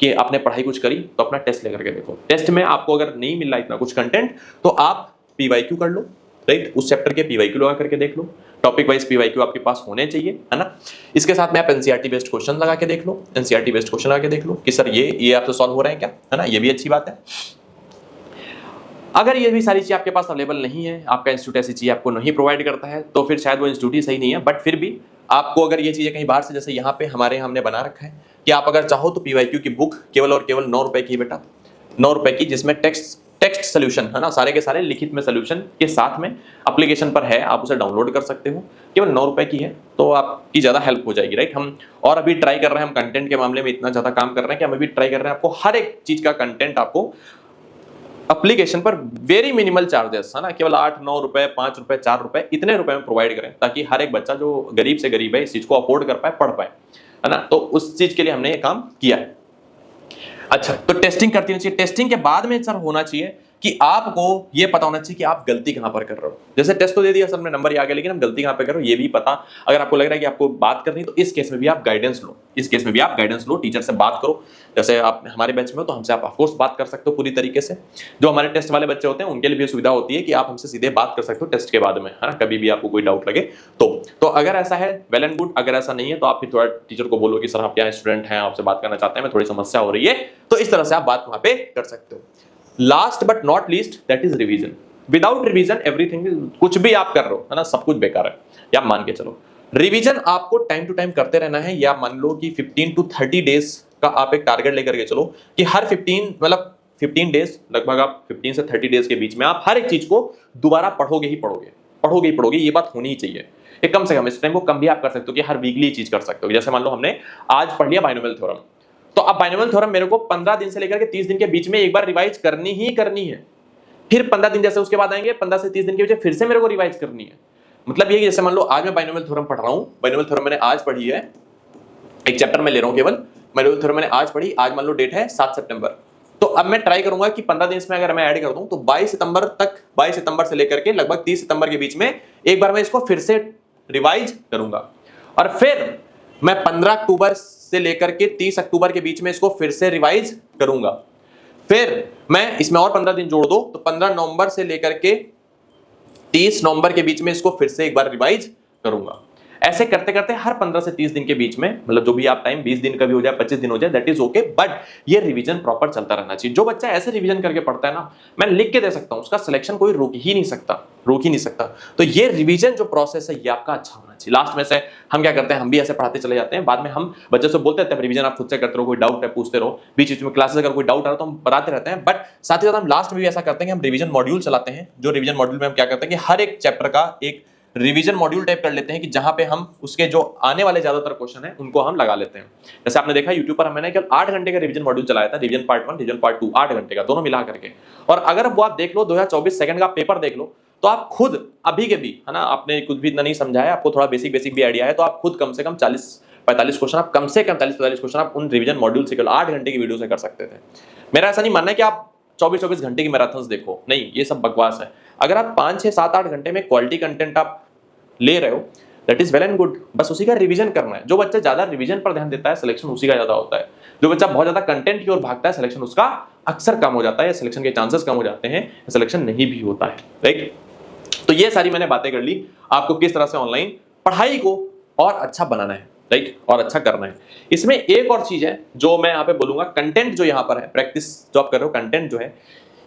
कि आपने पढ़ाई कुछ करी तो अपना टेस्ट लेकर के देखो। टेस्ट में आपको अगर नहीं मिल रहा इतना कुछ कंटेंट, तो आप पीवाईक्यू कर लो। राइट? उस चैप्टर के पीवाईक्यू लगा करके देख लो, टॉपिक वाइज पीवाईक्यू आपके पास होने चाहिए, है ना। इसके साथ में आप एनसीईआरटी बेस्ड क्वेश्चन लगा के देख लो, एनसीईआरटी बेस्ड क्वेश्चन लगा के देख लो कि सर ये आपसे सॉल्व हो रहे हैं क्या, है ना, ये भी अच्छी बात है। अगर ये भी सारी चीज आपके पास अवेलेबल नहीं है, आपका इंस्टीट्यूट ऐसी चीज आपको नहीं प्रोवाइड करता है, तो फिर शायद वो इंस्टीट्यूट ही सही नहीं है। बट फिर भी आपको अगर ये चीजें कहीं बाहर से, जैसे यहाँ पे हमारे हमने बना रखा है कि आप अगर चाहो तो पीवाईक्यू की बुक केवल और केवल 9 रुपए की, बेटा 9 रुपए की, जिसमें टेक्स्ट सोल्यूशन है ना, सारे के सारे लिखित में सोल्यूशन के साथ में एप्लीकेशन पर है, आप उसे डाउनलोड कर सकते हो, केवल 9 रुपए की है, तो आपकी ज्यादा हेल्प हो जाएगी। राइट? हम और अभी ट्राई कर रहे हैं, हम कंटेंट के मामले में इतना ज्यादा काम कर रहे हैं कि हम अभी ट्राई कर रहे हैं आपको हर एक चीज का कंटेंट आपको एप्लीकेशन पर वेरी मिनिमल चार्जेस, है ना, केवल 8-9 रुपए, 5 रुपए, 4 रुपए, इतने रुपए में प्रोवाइड करें, ताकि हर एक बच्चा जो गरीब से गरीब है इस चीज को अफोर्ड कर पाए, पढ़ पाए, है ना। तो उस चीज के लिए हमने ये काम किया है। अच्छा, तो टेस्टिंग करती रहनी चाहिए। टेस्टिंग के बाद में सर होना चाहिए कि आपको ये पता होना चाहिए कि आप गलती कहां पर कर रहे हो। जैसे टेस्ट तो दे दिया सर, में नंबर ही आ गया, लेकिन हम गलती कहां पे कर रहे हो ये भी पता। अगर आपको लग रहा है कि आपको बात करनी, तो इस केस में भी आप गाइडेंस लो, इस केस में भी आप गाइडेंस लो, टीचर से बात करो। जैसे आप हमारे बैच में हो तो हमसे आप ऑफकोर्स बात कर सकते हो पूरी तरीके से। जो हमारे टेस्ट वाले बच्चे होते हैं उनके लिए भी सुविधा होती है कि आप हमसे सीधे बात कर सकते हो टेस्ट के बाद में, है ना, कभी भी आपको कोई डाउट लगे तो अगर ऐसा है वेल एंड गुड, अगर ऐसा नहीं है तो आप फिर थोड़ा टीचर को बोलो कि सर आप यहाँ स्टूडेंट हैं, आपसे बात करना चाहते हैं, मैं थोड़ी समस्या हो रही है, तो इस तरह से आप बात वहां पे कर सकते हो। Last but not least, that is revision. Without revision everything, कुछ भी आप कर रहे हो, है ना, सब कुछ बेकार है, या आप मान के चलो। रिवीजन आपको टाइम टू टाइम करते रहना है, या मान लो कि 15 to 30 डेज का आप एक टारगेट लेकर के चलो कि हर 15 डेज, लगभग आप 15 से 30 डेज के बीच में आप हर एक चीज को दोबारा पढ़ोगे ही पढ़ोगे, ये बात होनी ही चाहिए। एक कम से कम इस टाइम को कम भी आप कर सकते हो कि हर वीकली चीज कर सकते हो। जैसे मान लो हमने आज पढ़ लिया बाइनोमियल थ्योरम, तो अब बाइनोमियल थ्योरम मेरे को 15 दिन से लेकर के 30 दिन के बीच में एक बार रिवाइज करनी है। फिर 15 दिन जैसे उसके बाद आएंगे, 15 से 30 दिन के बीच फिर से मेरे को रिवाइज करनी है। मतलब ये कि जैसे मान लो आज मैं बाइनोमियल थ्योरम पढ़ रहा हूं, बाइनोमियल थ्योरम मैंने आज पढ़ी है, एक चैप्टर में ले रहा हूं केवल, बाइनोमियल थ्योरम मैंने आज पढ़ी, आज मान लो डेट है 7 सितंबर, तो अब मैं ट्राई करूंगा कि 15 दिन में अगर मैं ऐड कर दूं तो 22 सितंबर से लेकर के लगभग 30 सितंबर के बीच में एक बार मैं इसको फिर से रिवाइज करूंगा, और फिर मैं 15 अक्टूबर से लेकर के 30 अक्टूबर के बीच में इसको फिर से रिवाइज करूंगा। फिर मैं इसमें और 15 दिन जोड़ दो तो 15 नवंबर से लेकर के 30 नवंबर के बीच में इसको फिर से एक बार रिवाइज करूंगा। ऐसे करते करते हर 15 से 30 दिन के बीच में, मतलब जो भी आप टाइम 20 दिन का भी हो जाए, 25 दिन हो जाए, दैट इज ओके, बट ये रिवीजन प्रॉपर चलता रहना चाहिए। जो बच्चा ऐसे रिवीजन करके पढ़ता है ना, मैं लिख के दे सकता हूं, उसका सिलेक्शन कोई रोक ही नहीं सकता। तो ये रिवीजन जो प्रोसेस है ये आपका अच्छा होना चाहिए। लास्ट में से हम क्या करते हैं, हम भी ऐसे पढ़ाते चले जाते हैं, बाद में हम बच्चों से बोलते हैं रिवीजन आप खुद से करते रहो, कोई डाउट है पूछते रहो, बीच में क्लासेस अगर कोई डाउट आ रहा तो हम बताते रहते हैं, बट साथ ही साथ हम लास्ट में भी ऐसा करते हैं कि हम रिवीजन मॉड्यूल चलाते हैं। जो रिवीजन मॉड्यूल में हम क्या करते हैं कि हर एक चैप्टर का एक रिवीजन मॉड्यूल टाइप कर लेते हैं कि जहां पे हम उसके जो आने वाले ज्यादातर क्वेश्चन है उनको हम लगा लेते हैं। जैसे आपने देखा यूट्यूब पर मैंने केवल 8 घंटे का रिवीजन मॉड्यूल चलाया था, रिवीजन पार्ट 1, रिवीजन पार्ट 2, 8 घंटे का दोनों मिला करके। और अगर वो आप देख लो 2024 सेकंड का पेपर देख लो, तो आप खुद अभी के भी, है ना, आपने कुछ भी इतना नहीं समझा है, आपको थोड़ा बेसिक भी आइडिया है, तो आप खुद कम से कम 45 क्वेश्चन आप कम से कम 45 क्वेश्चन आप उन रिवीजन मॉड्यूल से केवल 8 घंटे की वीडियो से कर सकते थे। मेरा ऐसा नहीं मानना है कि आप 24-24 घंटे की मैराथन्स देखो, नहीं, ये सब बकवास है। अगर आप 5, 6, 7, 8 घंटे में क्वालिटी कंटेंट आप ले रहे हो, that is well and good. बस उसी का रिवीजन करना है। जो बच्चा ज्यादा रिवीजन पर ध्यान देता है, सिलेक्शन उसी का ज्यादा होता है। जो बच्चा बहुत ज्यादा कंटेंट की ओर भागता है, सिलेक्शन उसका अक्सर कम हो जाता है, सिलेक्शन के चांसेस कम हो जाते हैं, सिलेक्शन नहीं भी होता है, राइट। तो ये सारी मैंने बातें कर ली, आपको किस तरह से ऑनलाइन पढ़ाई को और अच्छा बनाना है, राइट, और अच्छा करना है। इसमें एक और चीज है जो मैं यहाँ पे बोलूंगा, कंटेंट जो यहाँ पर है, प्रैक्टिस जो आप कर रहे हो, कंटेंट जो है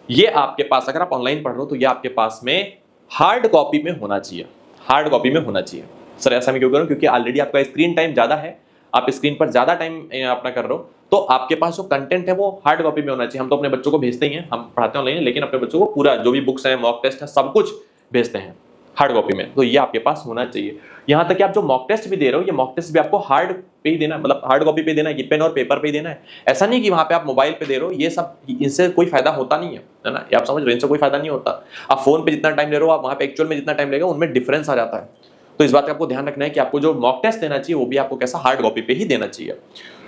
ये आपके पास, अगर आप ऑनलाइन पढ़ रहे हो तो ये आपके पास में हार्ड कॉपी में होना चाहिए, हार्ड कॉपी में होना चाहिए। सर ऐसा मैं क्यों करूं? क्योंकि ऑलरेडी आपका स्क्रीन टाइम ज्यादा है, आप स्क्रीन पर ज्यादा टाइम अपना कर रहे हो, तो आपके पास जो कंटेंट है वो हार्ड कॉपी में होना चाहिए। हम तो अपने बच्चों को भेजते ही हैं, हम पढ़ाते हैं ऑनलाइन, लेकिन अपने बच्चों को पूरा जो भी बुक्स हैं, मॉक टेस्ट है, सब कुछ भेजते हैं हार्ड कॉपी में। तो ये आपके पास होना चाहिए। यहाँ तक कि आप जो मॉक टेस्ट भी दे रहे हो, ये मॉक टेस्ट भी आपको हार्ड पे ही देना है, मतलब हार्ड कॉपी पे देना है, कि पेन और पेपर पे ही देना है। ऐसा नहीं कि वहां पे आप मोबाइल पे दे रहे हो, ये सब, इनसे कोई फायदा होता नहीं है ना, ये आप समझ रहे हो, इनसे कोई फायदा नहीं होता। आप फोन पे जितना टाइम ले रहे हो, आप वहां पे एक्चुअल में जितना टाइम लेगा उनमें डिफरेंस आ जाता है। तो इस बात का आपको ध्यान रखना है कि आपको जो मॉक टेस्ट देना चाहिए वो भी आपको कैसा, हार्ड कॉपी पे ही देना चाहिए।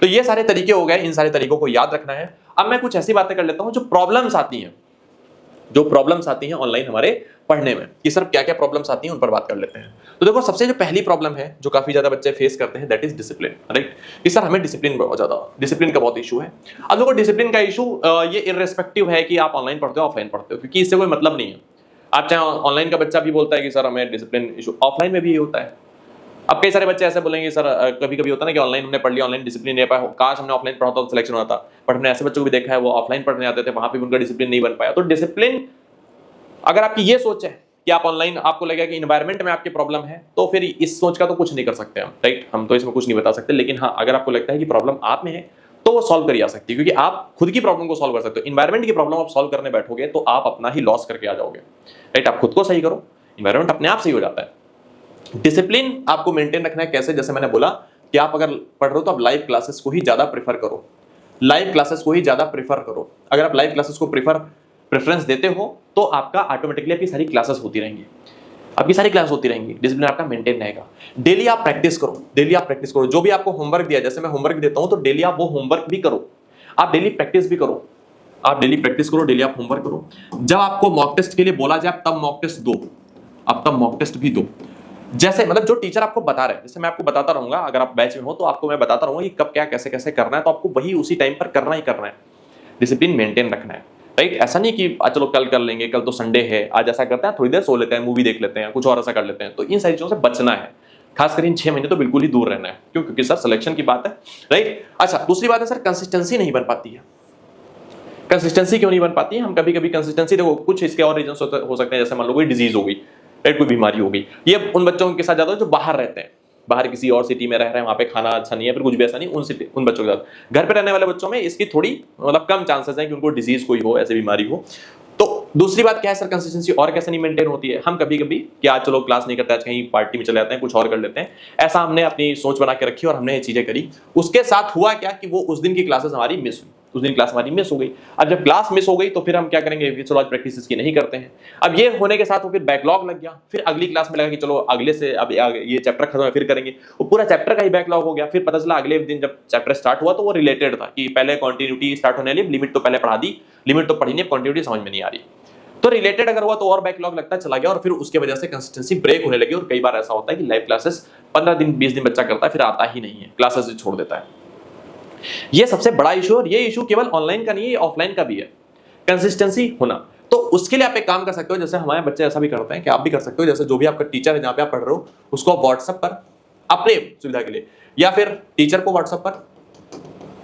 तो ये सारे तरीके हो गए, इन सारे तरीकों को याद रखना है। अब मैं कुछ ऐसी बातें कर लेता हूं जो प्रॉब्लम्स आती हैं, जो प्रॉब्लम्स आती हैं ऑनलाइन हमारे पढ़ने में, कि सर क्या क्या प्रॉब्लम्स आती हैं, उन पर बात कर लेते हैं। तो देखो, सबसे जो पहली प्रॉब्लम है जो काफी ज्यादा बच्चे फेस करते हैं, दैट इज डिसिप्लिन, राइट। कि सर हमें डिसिप्लिन बहुत ज्यादा, डिसिप्लिन का बहुत इशू है। अब देखो, डिसिप्लिन का इशू ये इररिस्पेक्टिव है कि आप ऑनलाइन पढ़ते हो ऑफलाइन पढ़ते हो, क्योंकि इससे कोई मतलब नहीं है। आप चाहे ऑनलाइन का बच्चा भी बोलता है कि सर हमें डिसिप्लिन इशू, ऑफलाइन में भी ये होता है। अब कई सारे बच्चे ऐसे बोलेंगे, सर कभी कभी होता है ना कि ऑनलाइन हमने पढ़ लिया, ऑनलाइन डिसिप्लिन नहीं पाया, काश हमने ऑफलाइन पढ़ा तो सिलेक्शन होता। बट हमने ऐसे बच्चों को भी देखा है, वो ऑफलाइन पढ़ने आते थे, वहां पे भी उनका डिसिप्लिन नहीं बन पाया। तो डिसिप्लिन, अगर आपकी ये सोच है कि आप ऑनलाइन, आपको लगेगा कि इन्वायरमेंट में आपकी प्रॉब्लम है, तो फिर इस सोच का तो कुछ नहीं कर सकते हम, राइट। हम तो इसमें कुछ नहीं बता सकते। लेकिन हाँ, अगर आपको लगता है कि प्रॉब्लम आप में है तो वो सॉल्व करी जा सकती है, क्योंकि आप खुद की प्रॉब्लम को सॉल्व कर सकते हो। इन्वायरमेंट की प्रॉब्लम आप सॉल्व करने बैठोगे तो आप अपना ही लॉस करके आ जाओगे, राइट। आप खुद को सही करो, इन्वायरमेंट अपने आप सही हो जाता है। डिसिप्लिन आपको मेंटेन रखना है कैसे? जैसे मैंने बोला कि आप अगर पढ़ रहे हो तो आप लाइव क्लासेस को ही ज्यादा प्रेफर करो, लाइव क्लासेस को ही ज्यादा प्रेफर करो। अगर आप लाइव क्लासेस को प्रेफरेंस देते हो तो आपका ऑटोमेटिकली आपकी सारी क्लासेस होती रहेंगी, आपकी सारी क्लास होती रहेंगी, डिसिप्लिन आपका मेंटेन रहेगा। डेली आप प्रैक्टिस करो, डेली आप प्रैक्टिस करो। जो भी आपको होमवर्क दिया, जैसे मैं होमवर्क देता हूं तो डेली आप वो होमवर्क भी करो, आप डेली प्रैक्टिस भी करो, आप डेली प्रैक्टिस करो, डेली आप होमवर्क करो। जब आपको मॉक टेस्ट के लिए बोला जाए तब मॉक टेस्ट दो, अब तब मॉक टेस्ट भी दो। जैसे मतलब जो टीचर आपको बता रहे हैं, जैसे मैं आपको बताता रहूंगा, अगर आप बैच में हो तो आपको मैं बताता रहूंगा कि कब क्या कैसे कैसे करना है, तो आपको वही उसी टाइम पर करना ही करना है। डिसिप्लिन मेंटेन रखना है, राइट। ऐसा नहीं कि चलो कल कर लेंगे, कल तो संडे है, आज ऐसा करते हैं, थोड़ी देर सो लेते हैं, मूवी देख लेते हैं, कुछ और ऐसा कर लेते हैं। तो इन सारी चीजों से बचना है, खासकर इन 6 महीने तो बिल्कुल ही दूर रहना है। क्यों? क्योंकि सर सिलेक्शन की बात है, राइट। अच्छा, दूसरी बात है सर, कंसिस्टेंसी नहीं बन पाती है। कंसिस्टेंसी क्यों नहीं बन पाती है? हम कभी कभी कंसिस्टेंसी, देखो कुछ इसके और रीजन हो सकते हैं, जैसे मान लो कोई डिजीज हो गई, राइट, कोई बीमारी हो गई। ये उन बच्चों के साथ ज्यादा जो बाहर रहते हैं, बाहर किसी और सिटी में रह रहे हैं, वहां पे खाना अच्छा नहीं है, फिर कुछ भी ऐसा नहीं, उन बच्चों के साथ। घर पे रहने वाले बच्चों में इसकी थोड़ी मतलब कम चांसेस है कि उनको डिजीज कोई हो, ऐसी बीमारी हो। तो दूसरी बात क्या है सर, कंसिस्टेंसी और कैसे नहीं मेंटेन होती है? हम कभी कभी क्या, चलो क्लास नहीं करते, आज कहीं पार्टी में चले जाते हैं, कुछ और कर लेते हैं, ऐसा हमने अपनी सोच बना के रखी और हमने ये चीजें करी। उसके साथ हुआ क्या कि वो उस दिन की क्लासेस हमारी मिस हुई, उस दिन क्लास हमारी मिस हो गई। अब जब क्लास मिस हो गई तो फिर हम क्या करेंगे कि चलो आज प्रैक्टिस इसकी नहीं करते हैं। अब ये होने के साथ वो फिर बैकलॉग लग गया, फिर अगली क्लास में लगा कि चलो अगले से अब ये चैप्टर खत्म है, फिर करेंगे। वो पूरा चैप्टर का ही बैकलॉग हो गया। फिर पता चला अगले दिन जब चैप्टर स्टार्ट हुआ तो वो रिलेटेड था, कि पहले कंटिन्यूटी स्टार्ट होने वाली, लिमिट तो पहले पढ़ा दी, लिमिट तो पढ़ी नहीं, कंटिन्यूटी समझ में नहीं आ रही। तो रिलेटेड अगर हुआ तो और बैकलॉग लगता चला गया, और फिर उसके वजह से कंसिस्टेंसी ब्रेक होने लगी। और कई बार ऐसा होता है कि लाइव क्लासेस 15 दिन 20 दिन बच्चा करता है, फिर आता ही नहीं है, क्लासेस से छोड़ देता है। ये सबसे बड़ा इशू, और ये इशू केवल ऑनलाइन का नहीं है, ऑफलाइन का भी है, कंसिस्टेंसी होना। तो उसके लिए आप एक काम कर सकते हो, जैसे हमारे बच्चे ऐसा भी करते हैं कि आप भी कर सकते हो, जैसे जो भी आपका टीचर है जहां पे आप पढ़ रहे हो उसको आप व्हाट्सएप पर अपने सुविधा के लिए, या फिर टीचर को व्हाट्सएप पर,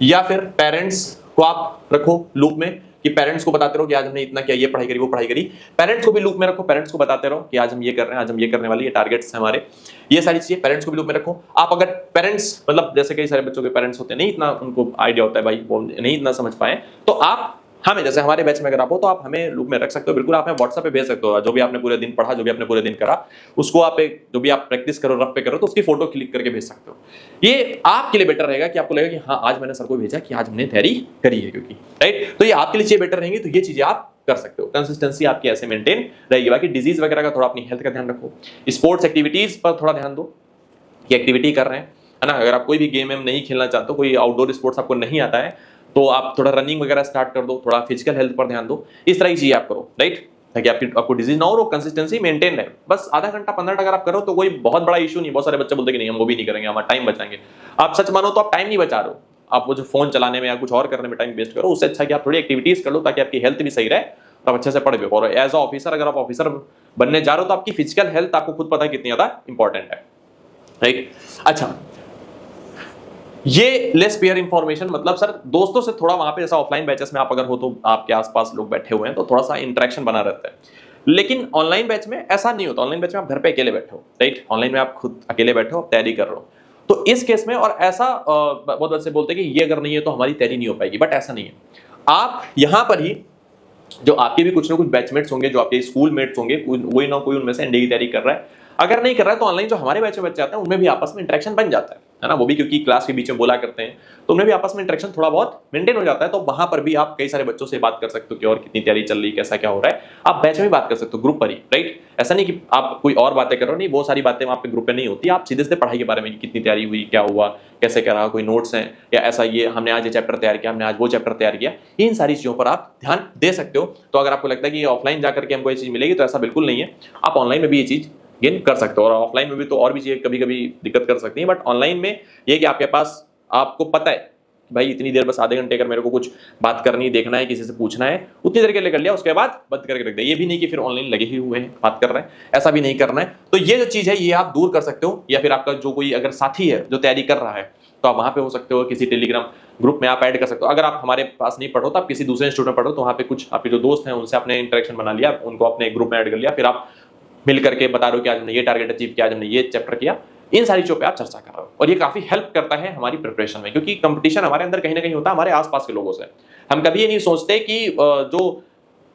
या फिर पेरेंट्स को आप रखो लूप में, कि पेरेंट्स को बताते रहो कि आज हमने इतना किया, ये पढ़ाई करी, वो पढ़ाई करी। पेरेंट्स को भी लूप में रखो, पेरेंट्स को बताते रहो कि आज हम ये कर रहे हैं, आज हम ये करने वाले, ये टारगेट्स हैं हमारे, ये सारी चीजें पेरेंट्स को भी लूप में रखो। आप अगर पेरेंट्स, मतलब जैसे कई सारे बच्चों के पेरेंट्स होते हैं, नहीं इतना उनको आइडिया होता है भाई, वो नहीं इतना समझ पाए, तो आप हमें, जैसे हमारे बैच में अगर आप हो तो आप हमें लूप में रख सकते हो, बिल्कुल आप हमें व्हाट्सएप पे भेज सकते हो। जो भी आपने पूरे दिन पढ़ा, जो भी आपने पूरे दिन करा, उसको आप एक, जो भी आप प्रैक्टिस करो, रफ पे करो, तो उसकी फोटो क्लिक करके भेज सकते हो। ये आपके लिए बेटर रहेगा कि आपको लगेगा कि हाँ आज मैंने सर को भेजा कि आज हमने तैयारी करी है, क्योंकि राइट, तो ये आपके लिए चीजें बेटर रहेंगी। तो ये चीजें आप कर सकते हो, कंसिस्टेंसी आपकी ऐसे मेंटेन रहेगी। बाकी डिजीज वगैरह का थोड़ा अपनी हेल्थ का ध्यान रखो, स्पोर्ट्स एक्टिविटीज पर थोड़ा ध्यान दो कि एक्टिविटी कर रहे हैं, है ना। अगर आप कोई भी गेम एम नहीं खेलना चाहते हो, कोई आउटडोर स्पोर्ट्स आपको नहीं आता है, तो आप थोड़ा रनिंग वगैरह स्टार्ट कर दो, थोड़ा फिजिकल हेल्थ पर ध्यान दो, इस तरह की चीजें आप करो, राइट, ताकि आपको डिजीज ना हो और कंसिस्टेंसी मेंटेन रहे। बस आधा घंटा 15 मिनट अगर आप करो तो कोई बहुत बड़ा इशू नहीं। बहुत सारे बच्चे बोलते कि नहीं हम वो भी नहीं करेंगे, हमारा टाइम बचाएंगे। आप सच मानो तो आप टाइम नहीं बचा रहे हो, आप वो जो फोन चलाने में या कुछ और करने में टाइम वेस्ट करो, उससे अच्छा कि आप थोड़ी एक्टिविटीज कर लो ताकि आपकी हेल्थ भी सही रहे और आप अच्छे से पढ़ भी। और एज अ ऑफिसर, अगर आप ऑफिसर बनने जा रहे हो तो आपकी फिजिकल हेल्थ आपको खुद पता है कितनी ज्यादा इंपॉर्टेंट है, राइट। अच्छा, ये लेस पीयर इंफॉर्मेशन, मतलब सर दोस्तों से थोड़ा वहां पे, जैसा ऑफलाइन बैचेस में आप अगर हो तो आपके आसपास लोग बैठे हुए हैं तो थोड़ा सा इंटरेक्शन बना रहता है, लेकिन ऑनलाइन बैच में ऐसा नहीं होता। ऑनलाइन बैच में आप घर पे अकेले बैठे हो, राइट, ऑनलाइन में आप खुद अकेले बैठे हो, तैयारी कर रहे हो, तो इस केस में, और ऐसा बहुत बच्चे बोलते हैं कि ये अगर नहीं है तो हमारी तैयारी नहीं हो पाएगी, बट ऐसा नहीं है। आप यहां पर ही, जो आपके भी कुछ ना कुछ बैचमेट्स होंगे, जो आपके स्कूल मेट्स होंगे, कोई ना कोई उनमें से एनडीए की तैयारी कर रहा है। अगर नहीं कर रहा है तो ऑनलाइन जो हमारे बैच में बच्चे आते हैं उनमें भी आपस में इंटरेक्शन बन जाता है ना। वो भी क्योंकि क्लास के बीच में बोला करते हैं तो उनमें भी आपस में इंटरेक्शन थोड़ा बहुत मेंटेन हो जाता है। तो वहां पर भी आप कई सारे बच्चों से बात कर सकते हो कि और कितनी तैयारी चल रही है, कैसा क्या हो रहा है। आप बैच में भी बात कर सकते हो, ग्रुप पर ही, राइट। ऐसा नहीं कि आप कोई और बातें कर रहे हो, नहीं, बहुत सारी बातें वहां पे ग्रुप में नहीं होती। आप सीधे सीधे पढ़ाई के बारे में, कितनी तैयारी हुई, क्या हुआ, कैसे क्या रहा, कोई नोट्स हैं या ऐसा, ये हमने आज ये चैप्टर तैयार किया, हमने आज वो चैप्टर तैयार किया, इन सारी चीजों पर आप ध्यान दे सकते हो। तो अगर आपको लगता है कि ऑफलाइन जाकर के हमको ये चीज मिलेगी, तो ऐसा बिल्कुल नहीं है। आप ऑनलाइन में भी ये चीज गेन कर सकते हो, और ऑफलाइन में भी तो और भी चीजें कभी कभी दिक्कत कर सकती हैं, बट ऑनलाइन में ये कि आपके पास, आपको पता है भाई इतनी देर, बस आधे घंटे अगर मेरे को कुछ बात करनी, देखना है, किसी से पूछना है, उतनी देर के लिए कर लिया, उसके बाद बंद करके रख दिया। ये भी नहीं कि फिर ऑनलाइन लगे ही हुए हैं, बात कर रहे हैं, ऐसा भी नहीं करना है। तो ये जो चीज है ये आप दूर कर सकते हो। या फिर आपका जो कोई अगर साथी है जो तैयारी कर रहा है, तो आप वहां पे हो सकते हो, किसी टेलीग्राम ग्रुप में आप ऐड कर सकते हो। अगर आप हमारे पास नहीं पढ़ो तो आप किसी दूसरे इंस्टीट्यूट में पढ़ो, तो वहां पे कुछ आपके जो दोस्त हैं उनसे आपने इंटरेक्शन बना लिया, उनको अपने ग्रुप में ऐड कर लिया, फिर आप मिल करके बता रहे हो कि आज हमने ये टारगेट अचीव किया, आज हमने ये चैप्टर किया। इन सारी चीजों पे आप चर्चा कर रहे हो, और ये काफी हेल्प करता है हमारी प्रिपरेशन में, क्योंकि कंपटीशन हमारे अंदर कहीं ना कहीं होता है हमारे आसपास के लोगों से। हम कभी ये नहीं सोचते कि जो,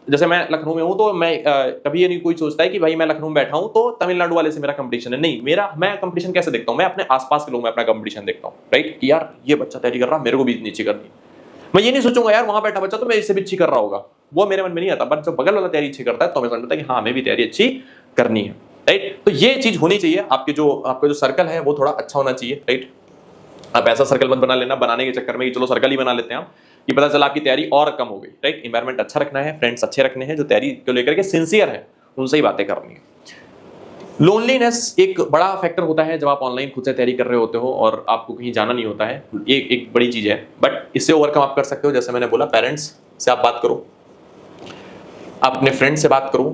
जैसे मैं लखनऊ में हूं तो मैं कभी ये नहीं कोई सोचता है कि भाई मैं लखनऊ में बैठा हूं तो तमिलनाडु वाले से मेरा कंपटीशन है। नहीं, मैं कंपटीशन कैसे देखता हूं, मैं अपने आसपास के लोग में अपना कंपटीशन देखता हूं, राइट, कि यार ये बच्चा तैयारी कर रहा, मेरे को भी इतनी अच्छी करनी है। मैं ये नहीं सोचूंगा यार वहां बैठा बच्चा तो मेरे से भी अच्छी कर रहा होगा, वो मेरे मन में नहीं आता। बट जब बगल वाला तैयारी अच्छी करता है तो हमें समझ आता है कि हाँ, हमें भी तैयारी अच्छी करनी है, राइट। तो ये चीज होनी चाहिए। आपका जो सर्कल है वो थोड़ा अच्छा होना चाहिए, राइट। आप ऐसा सर्कल मत बना लेना बनाने के चक्कर में कि चलो सर्कल ही बना लेते हैं हम, कि पता चला आपकी तैयारी और कम हो गई, राइट। एनवायरनमेंट अच्छा रखना है, फ्रेंड्स अच्छे रखने हैं, जो तैयारी को लेकर के सिंसियर है, उनसे ही बातें करनी है। लोनलीनेस एक बड़ा फैक्टर होता है जब आप ऑनलाइन खुद से तैयारी कर रहे होते हो और आपको कहीं जाना नहीं होता है। एक बड़ी चीज है, बट इससे ओवरकम आप कर सकते हो। जैसे मैंने बोला, पेरेंट्स से आप बात करो, आप अपने फ्रेंड से बात करो,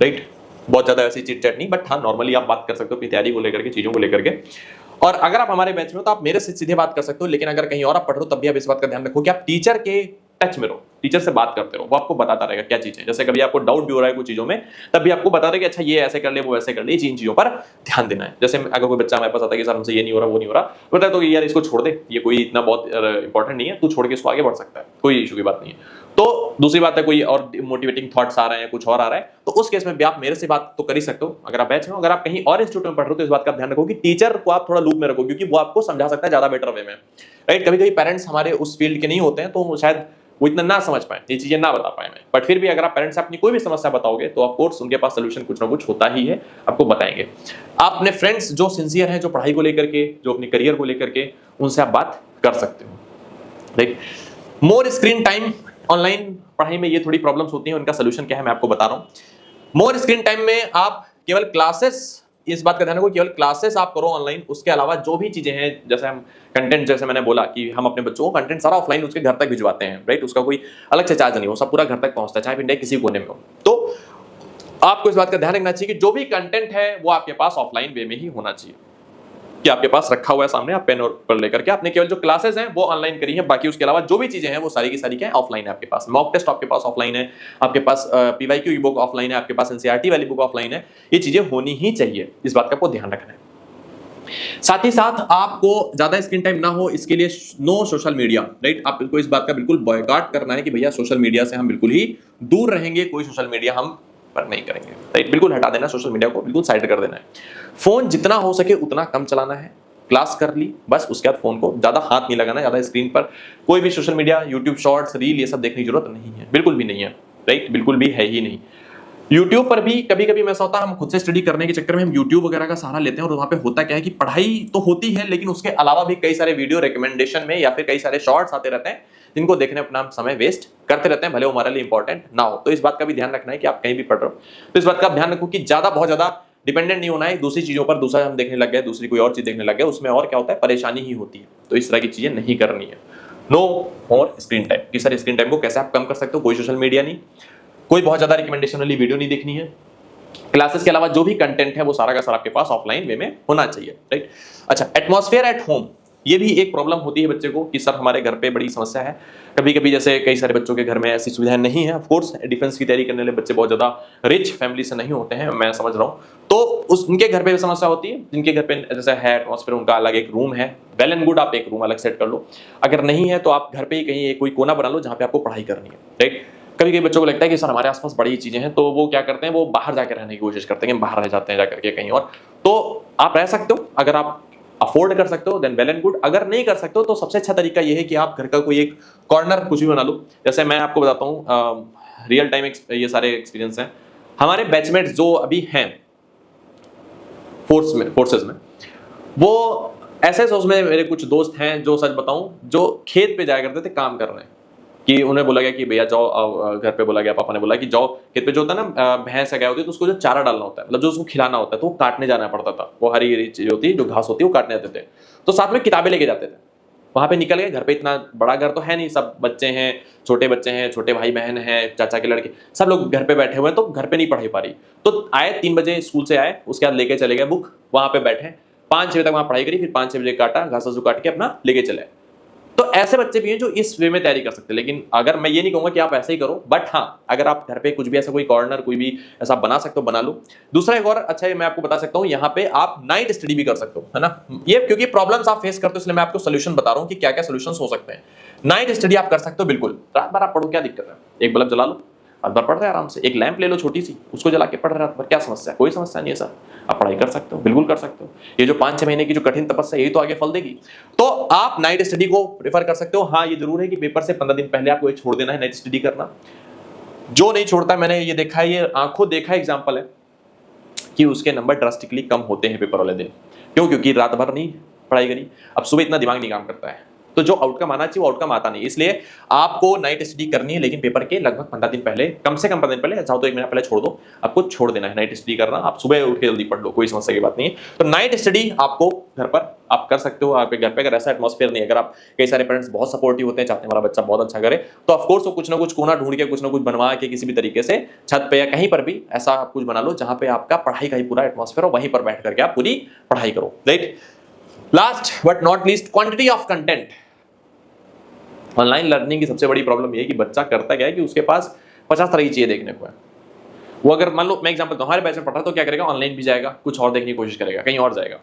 राइट। बहुत ज्यादा ऐसी चिट चैट नहीं, बट हाँ नॉर्मली आप बात कर सकते हो अपनी तैयारी को लेकर के, चीजों को लेकर के। और अगर आप हमारे बैच में हो तो आप मेरे से सीधे बात कर सकते हो, लेकिन अगर कहीं और आप पढ़ रहे हो तब भी आप इस बात का ध्यान रखो कि आप टीचर के टच में रहो, टीचर से बात करते रहो, वो आपको बताता रहेगा क्या चीजें। जैसे कभी आपको डाउट भी हो रहा है कुछ चीजों में, तब भी आपको बता रहे कि अच्छा ये ऐसे कर ले, वो ऐसे कर ले, इन चीजों पर ध्यान देना है। जैसे अगर कोई बच्चा हमारे पास आता है कि सर हमसे ये नहीं हो रहा, वो नहीं हो रहा, बता तो यार इसको छोड़ दे, ये कोई इतना बहुत इंपॉर्टेंट नहीं है, तू छोड़ के इसको आगे बढ़ सकता है, कोई इशू की बात नहीं है। तो दूसरी बात है, कोई और मोटिवेटिंग थॉट्स आ रहे हैं, कुछ और आ रहा है, तो उस केस में भी आप मेरे से बात तो कर ही सकते हो अगर आप बैच में हो। अगर आप कहीं और इंस्टीट्यूट में पढ़ रहे हो तो इस बात का ध्यान रखो कि टीचर को आप थोड़ा लूप में रखो, क्योंकि वो आपको समझा सकता है ज्यादा बेटर वे में, राइट। कभी कभी पेरेंट्स हमारे उस फील्ड के नहीं होते हैं तो शायद वो इतना ना समझ पाए, ये चीजें ना बता पाए मैं, बट फिर भी अगर आप पेरेंट्स से अपनी कोई भी समस्या बताओगे तो ऑफ कोर्स उनके पास सोल्यूशन कुछ ना कुछ होता ही है, आपको बताएंगे। आप अपने फ्रेंड्स जो सिंसियर हैं, जो पढ़ाई को लेकर के, जो अपने करियर को लेकर के, उनसे आप बात कर सकते हो, राइट। मोर स्क्रीन टाइम, ऑनलाइन पढ़ाई में ये थोड़ी प्रॉब्लम्स होती हैं, उनका सोल्यूशन क्या है मैं आपको बता रहा हूँ। मोर स्क्रीन टाइम में आप केवल क्लासेस, इस बात का ध्यान रखो, केवल क्लासेस आप करो ऑनलाइन, उसके अलावा जो भी चीजें हैं, जैसे हम कंटेंट, जैसे मैंने बोला कि हम अपने बच्चों को कंटेंट सारा ऑफलाइन उसके घर तक भिजवाते हैं, राइट। उसका कोई अलग से चार्ज नहीं हो, सब पूरा घर तक पहुंचता है, चाहे इंडिया किसी कोने में हो। तो आपको इस बात का ध्यान रखना चाहिए कि जो भी कंटेंट है वो आपके पास ऑफलाइन वे में ही होना चाहिए, कि आपके पास रखा हुआ है सामने, आप पेन और पेपर लेकर के, आपने केवल जो क्लासेस हैं वो ऑनलाइन करी है, बाकी उसके अलावा जो भी चीजें हैं वो सारी की सारी क्या है, ऑफलाइन है। आपके पास मॉक टेस्ट आपके पास ऑफलाइन है, आपके पास पीवाईक्यू की बुक ऑफलाइन है, आपके पास एनसीईआरटी वाली बुक ऑफलाइन है। ये चीजें होनी ही चाहिए, इस बात का आपको ध्यान रखना है। साथ ही साथ आपको ज्यादा स्क्रीन टाइम ना हो, इसके लिए नो सोशल मीडिया, राइट। आपको इस बात का बिल्कुल बॉयकॉट करना है कि भैया सोशल मीडिया से हम बिल्कुल ही दूर रहेंगे, कोई सोशल मीडिया हम पर नहीं करेंगे, राइट। बिल्कुल हटा देना, सोशल मीडिया को बिल्कुल साइड कर देना है। फोन जितना हो सके उतना कम चलाना है, क्लास कर ली बस, उसके बाद फोन को ज्यादा हाथ नहीं लगाना, ज्यादा स्क्रीन पर कोई भी social media, YouTube shorts, reel, ये सब देखने की जरूरत नहीं है, बिल्कुल भी नहीं है, राइट, बिल्कुल भी है ही नहीं। YouTube पर भी कभी कभी ऐसा होता है, हम खुद से स्टडी करने के चक्कर में हम YouTube वगैरह का सहारा लेते हैं, और वहाँ पे होता क्या है कि पढ़ाई तो होती है लेकिन उसके अलावा भी कई सारे वीडियो रिकमेंडेशन में या फिर कई सारे शॉर्ट्स आते रहते हैं जिनको देखने अपना समय वेस्ट करते रहते हैं, भले वो हमारे लिए इंपॉर्टेंट ना हो। तो इस बात का भी ध्यान रखना है कि आप कहीं भी पढ़ रहे हो तो इस बात का ध्यान रखो कि बहुत ज्यादा डिपेंडेंट नहीं होना है दूसरी चीजों पर, दूसरा हम देखने लग गए, दूसरी कोई और चीज देखने लग गए, उसमें और क्या होता है, परेशानी ही होती है। तो इस तरह की चीजें नहीं करनी है। नो और स्क्रीन टाइम, कि सर स्क्रीन टाइम को कैसे आप कम कर सकते हो, कोई सोशल मीडिया नहीं, कोई बहुत ज्यादा रिकमेंडेशन वाली वीडियो नहीं देखनी है, क्लासेस के अलावा जो भी कंटेंट है वो सारा का सारा आपके पास ऑफलाइन वे में होना चाहिए, राइट। अच्छा, एटमॉस्फेयर एट होम, ये भी एक प्रॉब्लम होती है बच्चे को कि सर हमारे घर पे बड़ी समस्या है। कभी कभी जैसे कई सारे बच्चों के घर में ऐसी सुविधाएं नहीं है, ऑफ कोर्स डिफेंस की तैयारी करने वाले बच्चे बहुत ज्यादा रिच फैमिली से नहीं होते हैं, मैं समझ रहा हूँ, तो उनके घर पे समस्या होती है। जिनके घर पे जैसे है एटमॉस्फेयर, उनका अलग एक रूम है, वेल एंड गुड, आप एक रूम अलग सेट कर लो। अगर नहीं है तो आप घर पे ही कहीं कोई कोना बना लो जहाँ पे आपको पढ़ाई करनी है, राइट। कभी कभी बच्चों को लगता है कि सर हमारे आसपास बड़ी चीजें हैं, तो वो क्या करते हैं, वो बाहर जाकर रहने की कोशिश करते हैं, कि बाहर रह जाते हैं जाकर के कहीं और। तो आप रह सकते हो, अगर आप अफोर्ड कर सकते हो देन वेल एंड गुड। अगर नहीं कर सकते हो तो सबसे अच्छा तरीका ये है कि आप घर का कोई एक कॉर्नर कुछ भी बना लो। जैसे मैं आपको बताता हूँ, रियल टाइम ये सारे एक्सपीरियंस हैं। हमारे बैचमेट्स जो अभी हैं फोर्सेस में, वो ऐसे सोच में मेरे कुछ दोस्त हैं जो सच बताऊं, जो खेत पे जाया करते थे काम करने, कि उन्हें बोला गया कि भैया जाओ, घर पे बोला गया, पापा ने बोला कि जाओ खेत पे, जो होता है ना भैंस गाय होती है तो उसको जो चारा डालना होता है, मतलब जो उसको खिलाना होता है, तो वो काटने जाना पड़ता था। वो हरी हरी चीज होती है, जो घास होती है वो काटने जाते थे, तो साथ में किताबें लेके जाते थे। वहां पे निकल गए, घर पे इतना बड़ा घर तो है नहीं, सब बच्चे हैं, छोटे बच्चे हैं, छोटे भाई बहन हैं, चाचा के लड़के, सब लोग घर पे बैठे हुए हैं, तो घर पे नहीं पढ़ाई पा रही। तो आए 3 बजे स्कूल से आए, उसके बाद लेके चले गए बुक, वहां पे बैठे 5-6 बजे तक वहां पढ़ाई करी, फिर 5-6 बजे काटा, घास काट के अपना लेके चले। तो ऐसे बच्चे भी हैं जो इस वे में तैयारी कर सकते हैं। लेकिन अगर मैं ये नहीं कहूंगा कि आप ऐसे ही करो, बट हाँ, अगर आप घर पे कुछ भी ऐसा कोई कॉर्नर कोई भी ऐसा बना सकते हो, बना लो। दूसरा एक और अच्छा है, मैं आपको बता सकता हूँ, यहाँ पे आप नाइट स्टडी भी कर सकते हो, है ना। ये क्योंकि प्रॉब्लम्स आप फेस करते हो, इसलिए मैं आपको सोल्यूशन बता रहा हूँ कि क्या क्या सोल्यूशन हो सकते हैं। नाइट स्टडी आप कर सकते हो, बिल्कुल, रात भर आप पढ़ो, क्या दिक्कत है, एक बल्ब जला लो, रात भर पढ़ रहे हैं आराम से, एक लैंप ले लो छोटी सी, उसको जला के पढ़ रहे रात भर, क्या समस्या है, कोई समस्या नहीं है सर, आप पढ़ाई कर सकते हो, बिल्कुल कर सकते हो। ये जो 5-6 महीने की जो कठिन तपस्या, यही तो आगे फल देगी। तो आप नाइट स्टडी को प्रेफर कर सकते हो। हाँ, ये जरूर है कि पेपर से 15 दिन पहले आपको छोड़ देना है नाइट स्टडी करना। जो नहीं छोड़ता, मैंने ये देखा है, ये आंखों देखा एग्जाम्पल है कि उसके नंबर ड्रास्टिकली कम होते हैं पेपर वाले दिन। क्यों? क्योंकि रात भर नहीं पढ़ाई करी, अब सुबह इतना दिमाग नहीं काम करता है, तो जो आउटकम आना चाहिए वो आउटकम आता नहीं। इसलिए आपको नाइट स्टडी करनी है, लेकिन पेपर के लगभग 15 दिन पहले, कम से कम 15 दिन पहले, चाहो तो 1 महीना पहले छोड़ दो, आपको छोड़ देना है नाइट स्टडी करना। आप सुबह उठ के जल्दी पढ़ लो, कोई समस्या की बात नहीं है। तो नाइट स्टडी आपको घर पर आप कर सकते हो। आपके घर पे अगर ऐसा एटमॉस्फेयर नहीं है, अगर आप, कई सारे पेरेंट्स बहुत सपोर्टिव होते हैं, चाहते हैं हमारा बच्चा बहुत अच्छा करे, तो ऑफकोर्स वो कुछ ना कुछ कोना ढूंढ के, कुछ ना कुछ बनवा के, किसी भी तरीके से छत पे या कहीं पर भी ऐसा आप कुछ बना लो जहां पे आपका पढ़ाई का ही पूरा एटमॉस्फेयर हो, वहीं पर बैठ करके आप पूरी पढ़ाई करो, right. Last but not least, quantity of content. Online learning की सबसे बड़ी प्रॉब्लम ये है कि बच्चा करता क्या है कि उसके पास 50 तरह की चीजें देखने को है। वो अगर मान लो, मैं एग्जांपल दूं, हमारे बैच में पढ़ रहा है तो क्या करेगा, ऑनलाइन भी जाएगा, कुछ और देखने की कोशिश करेगा, कहीं और जाएगा।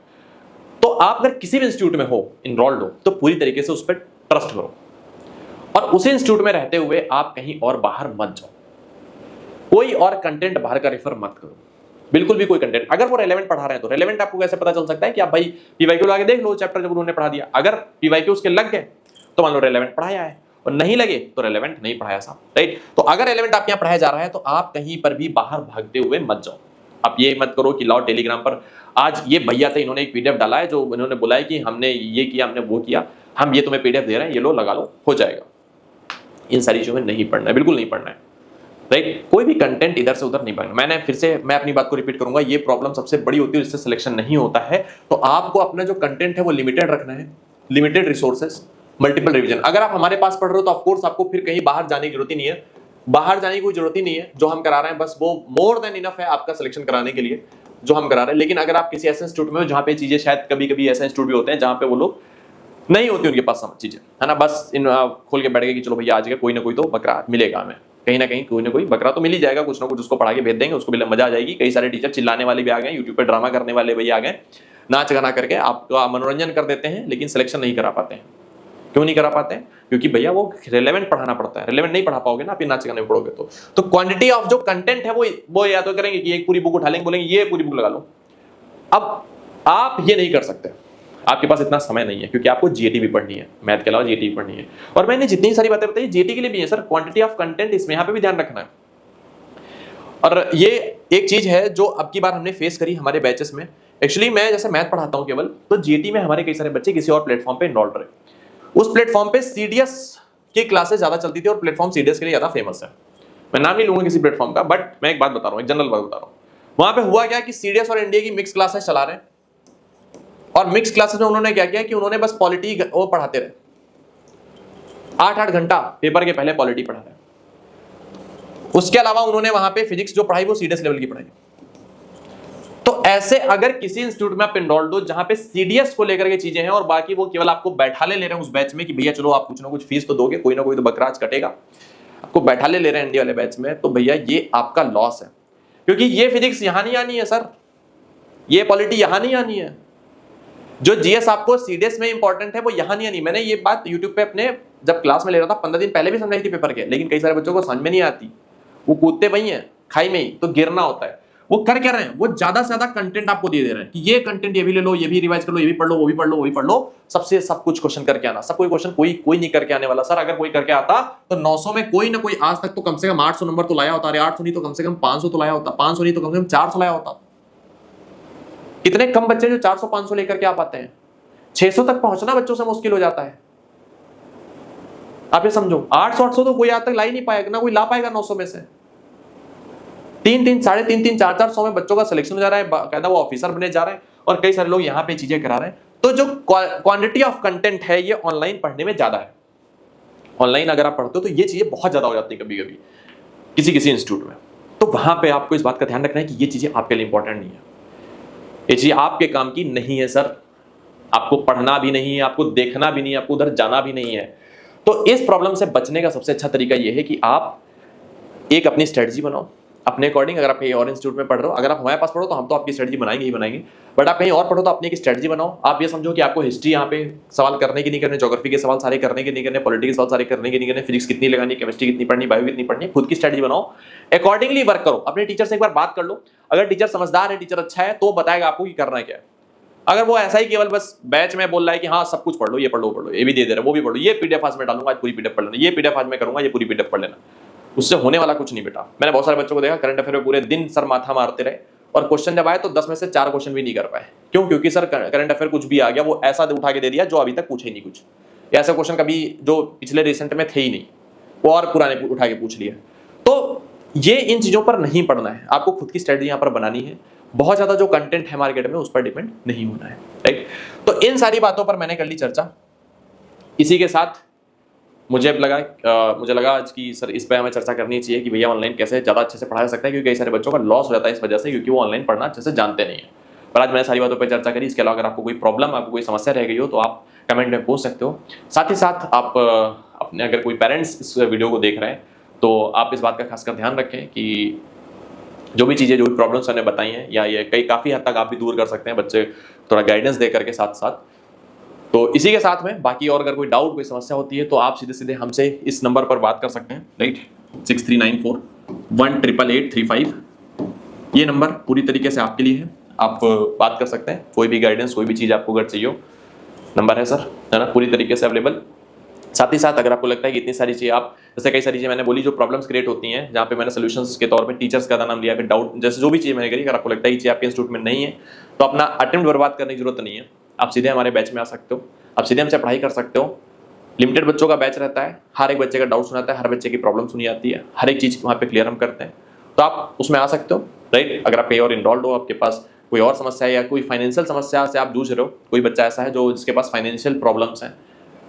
तो आप अगर किसी भी इंस्टीट्यूट में हो, इनरोल्ड हो, तो पूरी तरीके से उस पर ट्रस्ट करो, और उसी इंस्टीट्यूट में रहते हुए आप कहीं और बाहर मत जाओ। कोई और कंटेंट बाहर का रेफर मत करो, बिल्कुल भी कोई कंटेंट। अगर वो रेलेवेंट पढ़ा रहे हैं तो रेलेवेंट आपको कैसे पता चल सकता है कि आप भाई पीवाईक्यू लगा के देख लो चैप्टर जब उन्होंने पढ़ा दिया। अगर पीवाईक्यू उसके लग गए तो मान लो रेलेवेंट पढ़ाया है, और नहीं लगे तो रेलेवेंट नहीं पढ़ाया साहब, राइट। तो अगर रेलेवेंट आपके यहाँ पढ़ाया जा रहा है तो आप कहीं पर भी बाहर भागते हुए मत जाओ। आप ये मत करो कि लाओ टेलीग्राम पर, आज ये भैया थे, इन्होंने एक पीडीएफ डाला है, जो इन्होंने बोला है कि हमने ये किया, हमने वो किया, हम ये तुम्हें पीडीएफ दे रहे हैं, ये लो, लगा लो, हो जाएगा। इन सारी चीजों में नहीं पढ़ना है, बिल्कुल नहीं पढ़ना है, राइट। कोई भी कंटेंट इधर से उधर नहीं पढ़ना। मैं अपनी बात को रिपीट करूंगा, ये प्रॉब्लम सबसे बड़ी होती है, जिससे सिलेक्शन नहीं होता है। तो आपको अपना जो कंटेंट है वो लिमिटेड रखना है, लिमिटेड रिसोर्सेस, मल्टीपल रिवीजन। अगर आप हमारे पास पढ़ रहे हो तो ऑफकोर्स आपको फिर कहीं बाहर जाने की जरूरत ही नहीं है, बाहर जाने की कोई जरूरत ही नहीं है। जो हम करा रहे हैं बस वो मोर देन इनफ है आपका सिलेक्शन कराने के लिए, जो हम करा रहे हैं। लेकिन अगर आप किसी ऐसे इंस्टीट्यूट में हो जहां पे चीजें, शायद कभी कभी ऐसे इंस्टीट्यूट भी होते हैं जहां पे वो लोग नहीं होती उनके पास चीजें, है ना, बस इन खोल के बैठ गए कि चलो भैया आज के कोई ना कोई तो बकरा मिलेगा हमें, कहीं ना कहीं कोई ना कोई बकरा तो मिल ही जाएगा, कुछ ना कुछ उसको पढ़ा के भेज देंगे, उसको भी मजा आ जाएगी। कई सारे टीचर चिल्लाने वाले भी आ गए, यूट्यूब पे ड्रामा करने वाले भी आ गए, नाच गाना करके आपका मनोरंजन कर देते हैं, लेकिन सिलेक्शन नहीं करा पाते हैं। क्यों नहीं करा पाते हैं? क्योंकि भैया वो रेलेवेंट पढ़ाना पड़ता है, रेलेवेंट नहीं पढ़ा पाओगे ना आप, नाच गाने में पढ़ोगे तो क्वांटिटी ऑफ जो कंटेंट है वो या तो करेंगे कि एक पूरी बुक उठा लेंगे, बोलेंगे ये पूरी बुक लगा लो। अब आप ये नहीं कर सकते, आपके पास इतना समय नहीं है, क्योंकि आपको जीएटी भी पढ़नी है, मैथ के अलावा जीएटी भी पढ़नी है। और मैंने जितनी सारी बातें बताई जीएटी के लिए भी है सर, क्वांटिटी ऑफ कंटेंट इसमें यहाँ पे भी ध्यान रखना है। और ये एक चीज है जो अब की बार हमने फेस करी हमारे बैचेस में। एक्चुअली मैं जैसे मैथ पढ़ाता हूँ केवल, तो जीटी में हमारे कई सारे बच्चे किसी और प्लेटफॉर्म पे इनरोल्ड रहे। उस प्लेटफॉर्म पे सीडीएस की क्लासेस ज्यादा चलती थी और प्लेटफॉर्म सीडीएस के लिए ज्यादा फेमस है। मैं नाम नहीं लूंगा किसी प्लेटफॉर्म का, बट मैं एक बात बता रहा हूँ, एक जनरल बात बता रहा हूँ। वहां पे हुआ क्या कि सीडीएस और एनडीए की मिक्स क्लासेस चला रहे हैं, और मिक्स क्लासेस में उन्होंने क्या किया कि उन्होंने बस पॉलिटी वो पढ़ाते रहे, 8-8 घंटा पेपर के पहले पॉलिटी पढ़ा रहे। उसके अलावा उन्होंने वहां पे फिजिक्स जो पढ़ाई वो सीडीएस लेवल की पढ़ाई। तो ऐसे अगर किसी इंस्टीट्यूट में आप एनरोल्ड हो जहां पे सीडीएस को लेकर के चीजें हैं और बाकी वो केवल आपको बैठा ले रहे हैं उस बैच में कि भैया चलो आप कुछ ना कुछ फीस तो दोगे, कोई ना कोई तो बकराज कटेगा, आपको बैठा ले रहे हैं एनडी वाले बैच में, तो भैया ये आपका लॉस है। क्योंकि ये फिजिक्स यहां नहीं आनी है सर, ये पॉलिटी यहां नहीं आनी है, जो जीएस आपको सीडीएस में इंपॉर्टेंट है वो यहां नहीं आनी। मैंने ये बात यूट्यूब पे अपने जब क्लास में ले रहा था 15 दिन पहले भी समझाई थी पेपर के, लेकिन कई सारे बच्चों को समझ में नहीं आती, वो कूदते वही है खाई में ही, तो गिरना होता है। वो कर क्या रहे हैं, वो ज्यादा से ज्यादा कंटेंट आपको दे रहे हैं कि ये कंटेंट ये भी ले लो, ये भी रिवाइज कर लो, ये भी पढ़ लो, वो भी पढ़ लो, वो भी पढ़ लो, सबसे सब कुछ क्वेश्चन करके आना। सब कोई क्वेश्चन कोई नहीं करके आने वाला सर। अगर कोई करके आता तो 900 में कोई ना कोई आज तक तो कम से कम 800 नंबर तो लाया होता। अरे 800 नहीं तो कम से कम 500 तो लाया होता, 500 नहीं तो कम से कम 400 लाया होता। कितने कम बच्चे जो 400-500 लेकर के आ पाते हैं। 600 तक पहुंचना बच्चों से मुश्किल हो जाता है। आप ये समझो 800-800 तो कोई आज तक ला ही नहीं पाएगा, ना कोई ला पाएगा 900 में से। 3-3, 3.5, 400 में बच्चों का सिलेक्शन हो जा रहा है, कहता वो ऑफिसर बने जा रहे हैं, और कई सारे लोग यहाँ पे चीजें करा रहे हैं। तो जो क्वांटिटी ऑफ कंटेंट है ये ऑनलाइन पढ़ने में ज्यादा है। ऑनलाइन अगर आप पढ़ते हो तो ये चीजें बहुत ज्यादा हो जाती है कभी कभी किसी इंस्टीट्यूट में। तो वहां पे आपको इस बात का ध्यान रखना है कि ये चीजें आपके लिए इंपॉर्टेंट नहीं है, ये चीजें आपके काम की नहीं है सर। आपको पढ़ना भी नहीं है, आपको देखना भी नहीं है, आपको उधर जाना भी नहीं है। तो इस प्रॉब्लम से बचने का सबसे अच्छा तरीका यह है कि आप एक अपनी स्ट्रेटजी बनाओ अपने अकॉर्डिंग। अगर आप कहीं और इंस्टीट्यूट में पढ़ रहे हो, अगर आप हमारे पास पढ़ो तो हम तो आपकी स्ट्रेटजी बनाएंगे ही बनाएंगे, बट आप कहीं और पढ़ो तो अपनी एक स्ट्रेटजी बनाओ। आप ये समझो कि आपको हिस्ट्री यहाँ पे सवाल करने की नहीं करने, ज्योग्राफी के सवाल सारे करने के नहीं करने, पॉलिटिकल सवाल सारे करने के नहीं करने, फिजिक्स कितनी लगानी, केमिस्ट्री कितनी पढ़नी, बायो कितनी पढ़नी, खुद की स्ट्रेटजी बनाओ, अकॉर्डिंगली वर्क करो। अपने टीचर से एक बार बात कर लो, अगर टीचर समझदार है, टीचर अच्छा है, तो बताएगा आपको कि करना क्या है। अगर वो ऐसा ही केवल बस बैच में बोल रहा है कि हाँ सब कुछ पढ़ लो, ये पढ़ लो, पढ़ लो, ये भी दे रहा है, वो भी पढ़ लो, ये पीडीएफ आज मैं डालूंगा, आज पूरी पीडीएफ पढ़ लेना, ये पीडीएफ आज मैं करूंगा, ये पूरी पीडीएफ पढ़ लेना, उससे होने वाला कुछ नहीं बेटा। मैंने बहुत सारे बच्चों को देखा करंट अफेयर में पूरे दिन सर माथा मारते रहे और क्वेश्चन जब आए तो 10 में से 4 क्वेश्चन भी नहीं कर पाए। क्यों? क्योंकि सर करंट अफेयर कुछ भी आ गया वो ऐसा उठा के दे दिया जो अभी तक पूछे ही नहीं कुछ, ऐसे क्वेश्चन कभी जो पिछले रिसेंट में थे ही नहीं, वो और पुराने उठा के पूछ लिया। तो ये इन चीजों पर नहीं पढ़ना है, आपको खुद की स्ट्रेटजी यहाँ पर बनानी है। बहुत ज्यादा जो कंटेंट है मार्केट में उस पर डिपेंड नहीं होना है, राइट। तो इन सारी बातों पर मैंने कर ली चर्चा। इसी के साथ मुझे लगा आज की सर इस पर हमें चर्चा करनी चाहिए कि भैया ऑनलाइन कैसे ज़्यादा अच्छे से पढ़ा जा सकता है, क्योंकि कई सारे बच्चों का लॉस हो जाता है इस वजह से, क्योंकि वो ऑनलाइन पढ़ना अच्छे से जानते नहीं है। पर आज मैंने सारी बातों पर चर्चा करी। इसके अलावा अगर आपको कोई प्रॉब्लम, आपको कोई समस्या रह गई हो तो आप कमेंट में पूछ सकते हो। साथ ही साथ आप अपने अगर कोई पेरेंट्स इस वीडियो को देख रहे हैं तो आप इस बात का खासकर ध्यान रखें कि जो भी चीज़ें, जो भी प्रॉब्लम्स मैंने बताई हैं, या ये काफ़ी हद तक आप भी दूर कर सकते हैं बच्चे थोड़ा गाइडेंस दे करके साथ साथ। तो इसी के साथ में बाकी और अगर कोई डाउट, कोई समस्या होती है तो आप सीधे सीधे हमसे इस नंबर पर बात कर सकते हैं, राइट। 6394188835 ये नंबर पूरी तरीके से आपके लिए है। आप बात कर सकते हैं, कोई भी गाइडेंस, कोई भी चीज़ आपको अगर चाहिए हो, नंबर है सर, है ना, पूरी तरीके से अवेलेबल। साथ ही साथ अगर आपको लगता है कि इतनी सारी चीज़ें आप, जैसे कई सारी चीज़ें मैंने बोली जो प्रॉब्लम्स क्रिएट होती हैं, जहाँ पे मैंने सॉल्यूशंस के तौर पे टीचर्स का नाम लिया, फिर डाउट, जैसे जो भी चीज़ मैंने करी, अगर आपको लगता है कि चीज़ आपके इंस्टीट्यूट में नहीं है तो अपना अटेम्प्ट बर्बाद करने की जरूरत नहीं है। आप सीधे हमारे बैच में आ सकते हो, आप सीधे हमसे पढ़ाई कर सकते हो। लिमिटेड बच्चों का बैच रहता है, हर एक बच्चे का डाउट सुनाता है, हर बच्चे की प्रॉब्लम सुनी जाती है, हर एक चीज़ वहाँ पे क्लियर हम करते हैं, तो आप उसमें आ सकते हो, राइट। अगर आप कहीं और इनरोल्ड हो, आपके पास कोई और समस्या है या कोई फाइनेंशियल समस्या से आप जूझ रहे हो, कोई बच्चा ऐसा है जो जिसके पास फाइनेंशियल प्रॉब्लम्स हैं,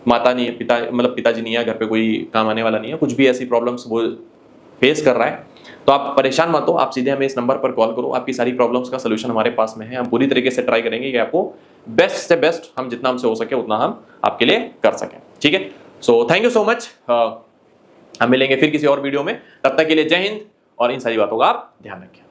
माता नहीं है, पिता मतलब पिताजी नहीं है, घर पे कोई काम आने वाला नहीं है, कुछ भी ऐसी प्रॉब्लम्स वो फेस कर रहा है, तो आप परेशान मत हो, आप सीधे हमें इस नंबर पर कॉल करो। आपकी सारी प्रॉब्लम्स का सोल्यूशन हमारे पास में है। हम पूरी तरीके से ट्राई करेंगे कि आपको बेस्ट से बेस्ट, हम जितना हमसे हो सके उतना हम आपके लिए कर सकें, ठीक है। So thank you so much. हम मिलेंगे फिर किसी और वीडियो में, तब तक के लिए जय हिंद, और इन सारी बातों का आप ध्यान रखें।